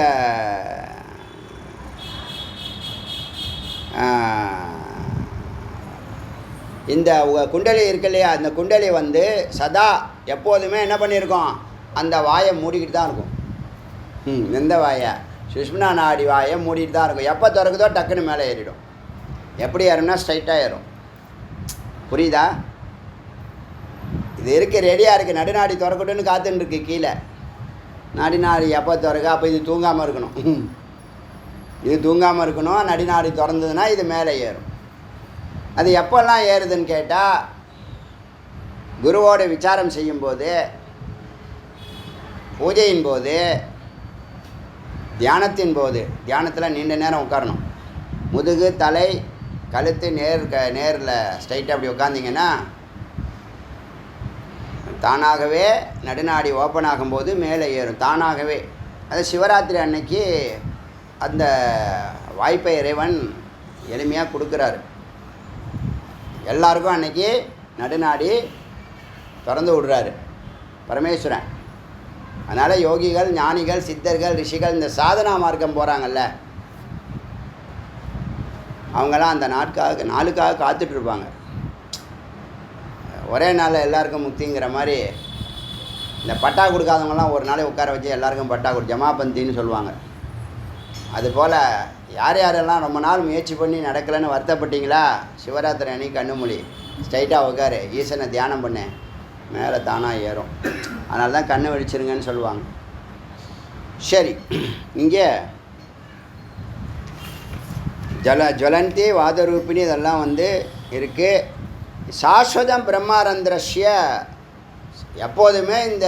இந்த குண்டலி இருக்கு இல்லையா, அந்த குண்டலி வந்து சதா எப்போதுமே என்ன பண்ணியிருக்கோம், அந்த வாயை மூடிக்கிட்டு தான் இருக்கும். எந்த வாயை? சுஷ்மனா நாடி வாயை மூடிட்டு தான் இருக்கும். எப்போ திறக்குதோ டக்குன்னு மேலே ஏறிடும். எப்படி ஏறும்னா ஸ்ட்ரைட்டாக ஏறும். புரியுதா? இது இருக்குது, ரெடியாக இருக்குது. நடுநாடி திறக்கட்டுன்னு காத்துன்னு கீழே. நடுநாடி எப்போ திறக்க, அப்போ இது தூங்காமல் இருக்கணும். இது தூங்காமல் இருக்கணும். நடுநாடி திறந்ததுன்னா இது மேலே ஏறும். அது எப்போல்லாம் ஏறுதுன்னு கேட்டால், குருவோடு விசாரம் செய்யும்போது, பூஜையின் போது, தியானத்தின் போது. தியானத்தில் நீண்ட நேரம் உட்காரணும். முதுகு தலை கழுத்து நேரில் ஸ்ட்ரைட்டாக அப்படி உட்காந்திங்கன்னா தானாகவே நடுநாடி ஓப்பன் ஆகும்போது மேலே ஏறும் தானாகவே. அது சிவராத்திரி அன்னைக்கு அந்த வாய்ப்பை இறைவன் எளிமையாக கொடுக்குறாரு எல்லாருக்கும். அன்னைக்கு நடுநாடி திறந்து விடுறாரு பரமேஸ்வரன். அதனால் யோகிகள், ஞானிகள், சித்தர்கள், ரிஷிகள் இந்த சாதனா மார்க்கம் போகிறாங்கல்ல, அவங்களாம் அந்த நாளுக்காக காத்துட்ருப்பாங்க. ஒரே நாளில் எல்லாருக்கும் முக்திங்கிற மாதிரி இந்த பட்டா கொடுக்காதவங்களாம் ஒரு நாளை உட்கார வச்சு எல்லாருக்கும் பட்டா ஜமாபந்தின்னு சொல்லுவாங்க. அதுபோல் யார் யாரெல்லாம் ரொம்ப நாள் முயற்சி பண்ணி நடக்கலைன்னு வருத்தப்பட்டீங்களா, சிவராத்திரி அன்னைக்கு கண்ணு மூடி ஸ்ட்ரைட்டாக உட்காரு, ஈசனை தியானம் பண்ணு, மேலே தானாக ஏறும். அதனால தான் கண்ணை வெடிச்சிருங்கன்னு சொல்லுவாங்க. சரி, இங்கே ஜுவலந்தி வாதரூபிணி இதெல்லாம் வந்து இருக்குது. சாஸ்வதம் பிரம்மாரந்திரஸ்ய, எப்போதுமே இந்த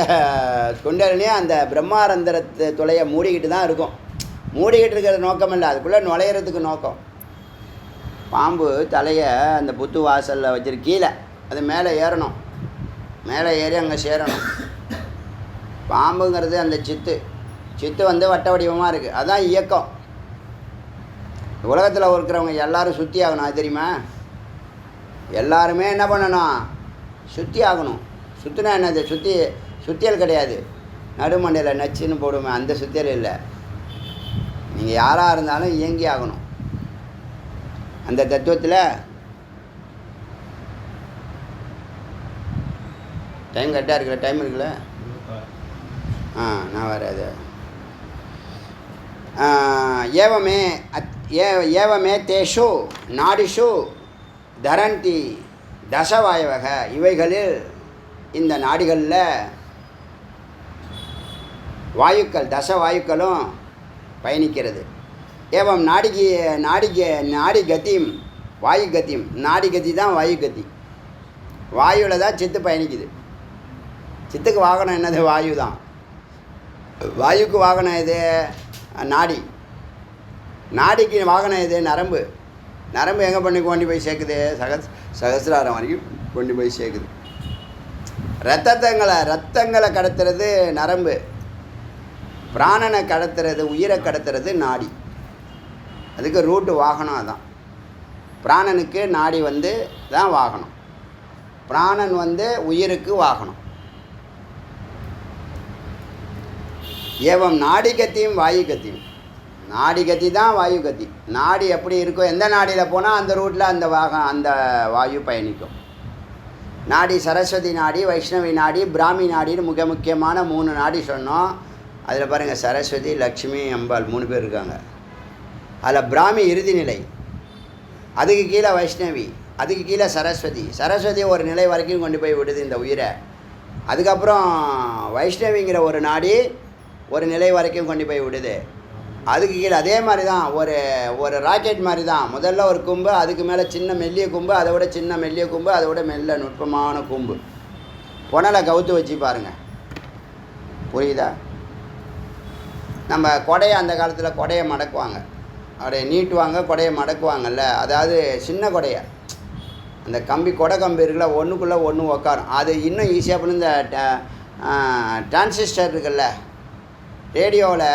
குண்டலினி அந்த பிரம்மாரந்திரத்து துளையை மூடிக்கிட்டு தான் இருக்கும். மூடிக்கிட்டு இருக்கிற நோக்கம் இல்லை, அதுக்குள்ளே நுழையிறதுக்கு நோக்கம். பாம்பு தலையை அந்த புத்து வாசலில் வச்சுரு கீழே அது மேலே ஏறணும், மேலே ஏறி அங்கே சேரணும். பாம்புங்கிறது அந்த சித்து வந்து வட்ட வடிவமாக இருக்குது. அதுதான் இயக்கம். உலகத்தில் இருக்கிறவங்க எல்லோரும் சுற்றி ஆகணும். அது தெரியுமா? எல்லாருமே என்ன பண்ணணும்? சுற்றி ஆகணும். சுற்றினா என்னது? சுத்தியல் கிடையாது. நடுமண்டையில் நச்சுன்னு போடுமே அந்த சுத்தியல் இல்லை. நீங்கள் யாராக இருந்தாலும் இயங்கி ஆகணும். அந்த தத்துவத்தில் டைம் கரெக்டாக இருக்கிற டைம் இருக்குல்ல? நான் வேறு அது ஏவமே தேஷு நாடிஷு தரந்தி தசவாயவக. இவைகளில் இந்த நாடிகளில் வாயுக்கள் தசவாயுக்களும் பயணிக்கிறது. ஏவம் நாடி கத்தியும் வாயு கத்தியும். நாடி கத்தி தான் வாயு கத்தி. வாயுவில் தான் சித்து பயணிக்குது. சித்துக்கு வாகனம் என்னது? வாயு தான். வாயுக்கு வாகனம் எது? நாடி. நாடிக்கு வாகனம் எது? நரம்பு. நரம்பு எங்கே கொண்டு போய் சேர்க்குது? சகசிராரம் வரைக்கும் கொண்டு போய் சேர்க்குது. ரத்தங்களை கடத்துறது நரம்பு. பிராணனை கடத்துறது, உயிரை கடத்துறது நாடி. அதுக்கு ரூட்டு வாகனம் அதான். பிராணனுக்கு நாடி வந்து தான் வாகனம். பிராணன் வந்து உயிருக்கு வாகனம். ஏவம் நாடி கத்தியும் வாயு கத்தியும். நாடி கத்தி தான் வாயு கத்தி. நாடி எப்படி இருக்கும்? எந்த நாடியில் போனால் அந்த ரூட்டில் அந்த வாயு பயணிக்கும். நாடி சரஸ்வதி நாடி, வைஷ்ணவி நாடி, பிராமி நாடின்னு முக்கியமான 3 நாடி சொன்னோம். அதில் பாருங்கள், சரஸ்வதி, லக்ஷ்மி, அம்பாள் 3 பேர் இருக்காங்க. அதில் பிராமி இறுதி நிலை, அதுக்கு கீழே வைஷ்ணவி, அதுக்கு கீழே சரஸ்வதி ஒரு நிலை வரைக்கும் கொண்டு போய் விடுது இந்த உயிரை. அதுக்கப்புறம் வைஷ்ணவிங்கிற ஒரு நாடி ஒரு நிலை வரைக்கும் கொண்டு போய் விடுது. அதுக்கு கீழே அதே மாதிரி தான் ஒரு ஒரு ராக்கெட் மாதிரி தான். முதல்ல ஒரு கொம்பு, அதுக்கு மேலே சின்ன மெல்லிய கொம்பு, அதை விட சின்ன மெல்லிய கொம்பு, அதை விட மெல்ல நுட்பமான கொம்பு. புனலை கவுத்து வச்சு பாருங்கள், புரியுதா? நம்ம கொடையை அந்த காலத்தில் கொடையை மடக்குவாங்க, அப்படியே நீட்டுவாங்க, கொடையை மடக்குவாங்கல்ல. அதாவது சின்ன கொடையை, அந்த கம்பி கொடை கம்பி இருக்குல்ல, ஒன்றுக்குள்ளே ஒன்று உக்காரும். அது இன்னும் ஈஸியாக பண்ணி இந்த டிரான்சிஸ்டர் இருக்குல்ல, ரேடியோவில்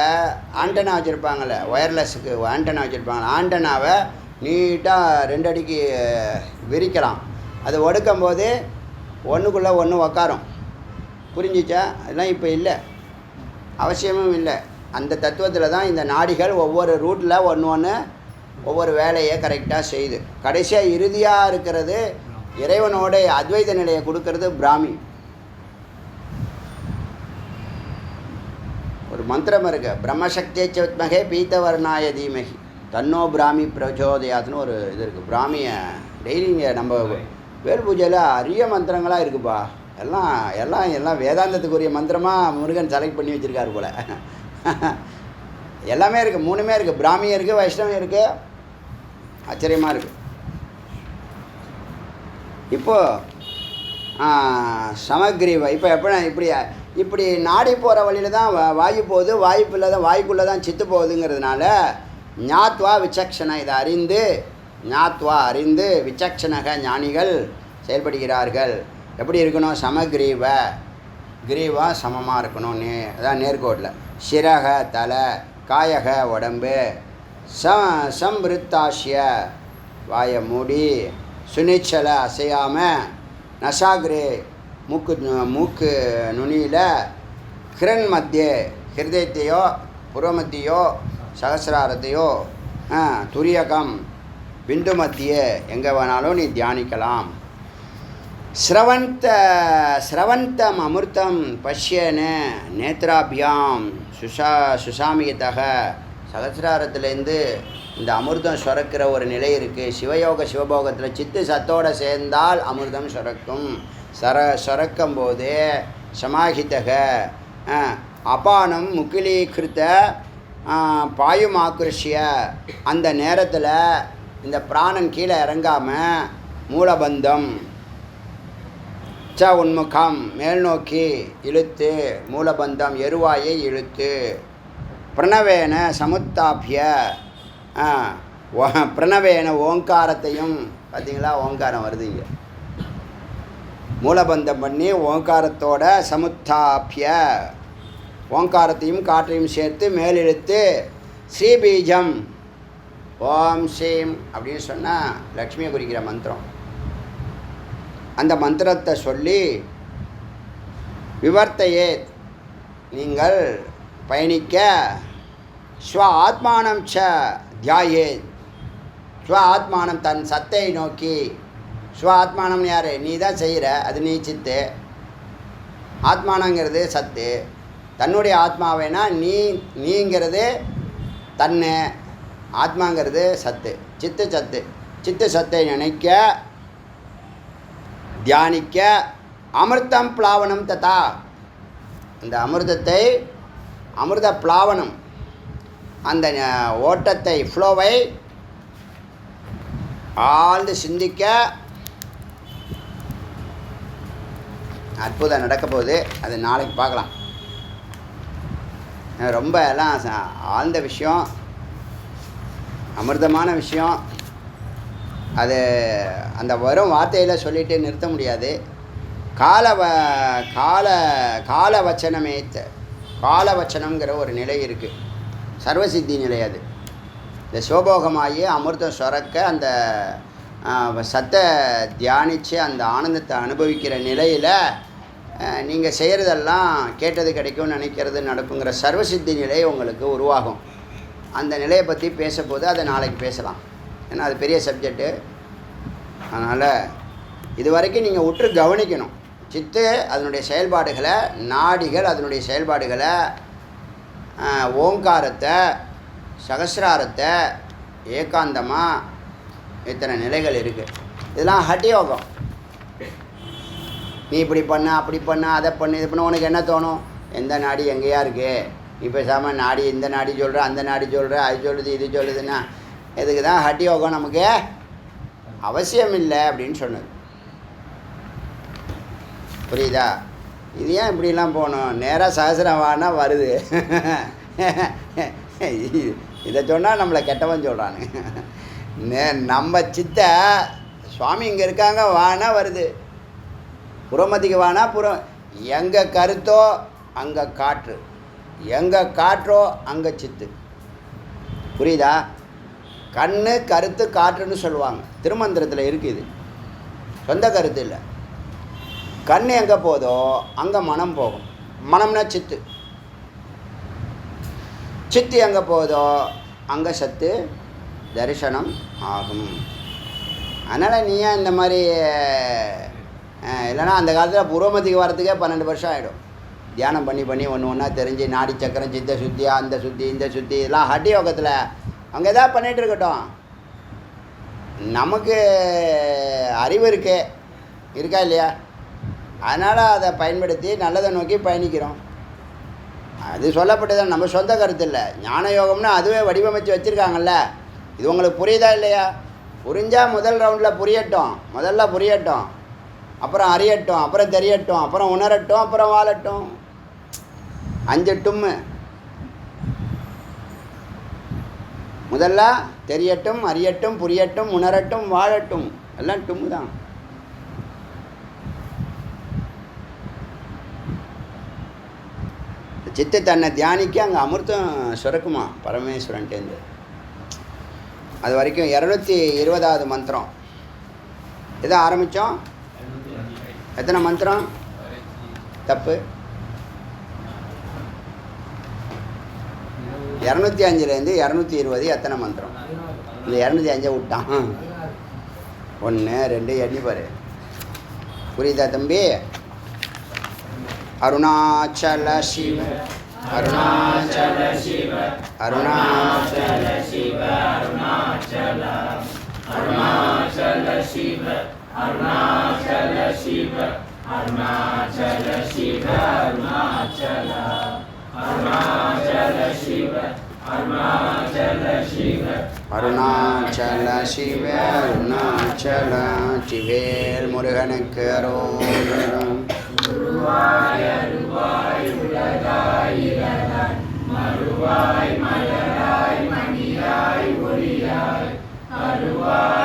ஆண்டனா வச்சுருப்பாங்கள்ல, ஒயர்லெஸ்ஸுக்கு ஆண்டனா வச்சுருப்பாங்க. ஆண்டனாவை நீட்டாக 2 அடிக்கு விரிக்கலாம். அது ஒடுக்கும் போது ஒன்றுக்குள்ளே ஒன்று உக்காரும். புரிஞ்சிச்சா? அதெல்லாம் இப்போ இல்லை, அவசியமும் இல்லை. அந்த தத்துவத்தில் தான் இந்த நாடிகள் ஒவ்வொரு ரூட்டில் ஒன்று ஒவ்வொரு வேலையை கரெக்டாக செய்யுது. கடைசியாக இறுதியாக இருக்கிறது இறைவனோட அத்வைத நிலையை கொடுக்கறது பிராமி. ஒரு மந்திரம் இருக்கு, பிரம்மசக்தியை சத்மகே பீத்தவர்ணாய தீமகி தன்னோ பிராமி பிரச்சோதயாத்னு ஒரு இது இருக்குது. பிராமியை டெய்லிங்க நம்ம வேல் பூஜையில் அரிய மந்திரங்களாக இருக்குப்பா. எல்லாம் எல்லாம் எல்லாம் வேதாந்தத்துக்குரிய மந்திரமாக முருகன் செலக்ட் பண்ணி வச்சுருக்காரு போல். எல்லாமே இருக்குது, 3மே இருக்குது. பிராமியம் இருக்குது, வைஷ்ணவம் இருக்குது. ஆச்சரியமாக இருக்குது. இப்போது சமக்ரீவ இப்போ எப்படி இப்படி நாடி போகிற வழியில் தான் வாயு போகுது, வாயுக்குள்ளே தான் வாயுக்குள்ளே தான் சித்து போகுதுங்கிறதுனால ஞாத்வா விசக்ஷண, இதை அறிந்து ஞாத்வா அறிந்து விசக்ஷணக ஞானிகள் செயல்படுகிறார்கள். எப்படி இருக்கணும்? சமக்ரீவ, கிரீவா சமமாக இருக்கணும், அதான் நேர்கோட்டில். சிரக தலை, காயக உடம்பு, சம்பிருத்தாசிய வாயை மூடி, சுனிச்சலை அசையாமல், நசாகிரே மூக்கு நுனியில், ஹிரண் மத்திய ஹிருதயத்தையோ புறமத்தியோ சகசிராரத்தையோ, துரியகம் பிந்து மத்திய எங்கே வேணாலும் நீ தியானிக்கலாம். ஸ்ரவந்தம் அமிர்தம் பஷ்யன நேத்ராபியாம் சுசாமியத்தக. சகசிராரத்துலேருந்து இந்த அமிர்தம் சுரக்கிற ஒரு நிலை இருக்குது. சிவயோக சிவபோகத்தில் சித்து சத்தோடு சேர்ந்தால் அமிர்தம் சுரக்கும். சுரக்கும் போது சமாஹிதக அபானம் முக்கிலீகிருத்த பாயுமாக்கிருஷ்ய. அந்த நேரத்தில் இந்த பிராணன் கீழே இறங்காமல் மூலபந்தம் உன்முகம் மேல் நோக்கி இழுத்து, மூலபந்தம் எருவாயை இழுத்து, பிரணவேன சமுத்தாபிய பிரணவேன ஓங்காரத்தையும், பார்த்தீங்களா ஓங்காரம் வருது இங்கே, மூலபந்தம் பண்ணி ஓங்காரத்தோட சமுத்தாபிய ஓங்காரத்தையும் காற்றையும் சேர்த்து மேலிழுத்து, ஸ்ரீபீஜம் ஓம் ஸ்ரீம் அப்படின்னு சொன்னால் லக்ஷ்மியை குறிக்கிற மந்திரம். அந்த மந்திரத்தை சொல்லி விவர்த்தையே நீங்கள் பயணிக்க, ஸ்வ ஆத்மானம் ச தியாயே, ஸ்வ ஆத்மானம் தன் சத்தை நோக்கி. ஸ்வ ஆத்மானம்னு யார்? நீ தான் செய்கிற, அது நீ சித்து. ஆத்மானங்கிறது சத்து. தன்னுடைய ஆத்மாவேனா நீங்கிறது தன்னு, ஆத்மாங்கிறது சத்து, சித்து சத்து. சித்து சத்தை நினைக்க, தியானிக்க, அமிர்தம் பிளாவனம் ததா, அந்த அமிர்தத்தை அமிர்த பிளாவனம், அந்த ஓட்டத்தை ஃப்ளோவை ஆழ்ந்து சிந்திக்க. அற்புதம் நடக்க போகுது, அது நாளைக்கு பார்க்கலாம். ரொம்ப எல்லாம் ஆழ்ந்த விஷயம், அமிர்தமான விஷயம். அது அந்த வரும் வார்த்தையில் சொல்லிட்டு நிறுத்த முடியாது. காலவச்சனமே, காலவச்சனங்கிற ஒரு நிலை இருக்குது, சர்வசித்தி நிலை. அது இந்த சிவபோகமாகி அமிர்தம் சுரக்க அந்த சத்தை தியானித்து அந்த ஆனந்தத்தை அனுபவிக்கிற நிலையில் நீங்கள் செய்கிறதெல்லாம் கேட்டது கிடைக்கும்னு நினைக்கிறது நடக்குங்கிற சர்வசித்தி நிலை உங்களுக்கு உருவாகும். அந்த நிலையை பற்றி பேசும்போது அதை நாளைக்கு பேசலாம், ஏன்னா அது பெரிய சப்ஜெக்டு. அதனால் இது வரைக்கும் நீங்கள் உற்று கவனிக்கணும். சித்து அதனுடைய செயல்பாடுகளை, நாடிகள் அதனுடைய செயல்பாடுகளை, ஓங்காரத்தை, சகசிராரத்தை, ஏகாந்தமாக இத்தனை நிலைகள் இருக்குது. இதெல்லாம் ஹட்யோகம். நீ இப்படி பண்ண, அப்படி பண்ண, அதை பண்ணு, இது பண்ண, உனக்கு என்ன தோணும்? எந்த நாடி எங்கேயா இருக்குது? நீ பேசாமல் நாடி இந்த நாடி சொல்கிற அந்த நாடி சொல்கிற அது சொல்லுது இது சொல்லுதுன்னா இதுக்கு தான் ஹட்டி யோகம் நமக்கு அவசியம் இல்லை அப்படின்னு சொன்னது. புரியுதா? இது ஏன் இப்படிலாம் போகணும்? நேராக சகசிரவானா வருது. இதை சொன்னால் நம்மளை கெட்டவன் சொல்கிறானு. நம்ம சித்த சுவாமி இங்கே இருக்காங்க வானா வருது, புறமதிக்கு வானா புறம். எங்கே கருத்தோ அங்கே காற்று, எங்கே காற்றோ அங்கே சித்து. புரியுதா? கண்ணு கருத்து காற்றுன்னு சொல்லுவாங்க, திருமந்திரத்தில் இருக்குது. சொந்த கருத்து இல்லை. கண் எங்கே போதோ அங்கே மனம் போகும். மனம்னா சித்து. சித்து எங்கே போதோ அங்கே சத்து தரிசனம் ஆகும். அதனால் நீ ஏன் இந்த மாதிரி இல்லைன்னா அந்த காலத்தில் புரோமதிக்கு வரத்துக்கே 12 வருஷம் ஆகிடும். தியானம் பண்ணி பண்ணி ஒன்று ஒன்றா தெரிஞ்சு நாடி சக்கரம் சித்த சுத்தியா அந்த சுத்தி இந்த சுத்தி இதெல்லாம் ஹட்டி யோகத்தில் அங்கே எதாவது பண்ணிகிட்டு இருக்கட்டும். நமக்கு அறிவு இருக்கா இல்லையா? அதனால் அதை பயன்படுத்தி நல்லதை நோக்கி பயணிக்கிறோம். அது சொல்லப்பட்டது நம்ம சொந்த கருத்து இல்லை. ஞான யோகம்னு அதுவே வடிவமைச்சு வச்சுருக்காங்கல்ல. இது உங்களுக்கு புரியுதா இல்லையா? புரிஞ்சால் முதல் ரவுண்டில் முதல்ல புரியட்டும், அப்புறம் அறியட்டும், அப்புறம் தெரியட்டும், அப்புறம் உணரட்டும், அப்புறம் வாழட்டும். 5 டும்மு. முதல்ல தெரியட்டும், அறியட்டும், புரியட்டும், உணரட்டும், வாழட்டும். எல்லாம் டும்மு தான். சித்து தன்னை தியானிக்க அங்கே அமிர்தம் சுரக்குமா பரமேஸ்வரன்ட்டேருந்து. அது வரைக்கும் 220வது மந்திரம். எதை ஆரம்பித்தோம்? எத்தனை மந்திரம்? தப்பு. 205லேருந்து 220 எத்தனை மந்திரம்? இந்த 205 விட்டான். 1 2 எண்ணி பாரு. புரியுதா தம்பி? அருணாச்சல சிவ அருணாச்சல சிவ அருணாச்சல சிவ அருணாச்சல அருணாச்சல சிவ அருணாச்சல சிவ அருணாச்சல சிவ அருணாச்சல அருணாச்சல சிவ அருணாச்சல சிவ அருணாச்சல சிவ அருணாச்சல சிவேல் முருகனுக்கு அரோகரம். குருவாய் அருவாய் உலகாய் இறந்தாய் மறுவாய் மலராய் மணியாய் ஒளியாய் அருவாய்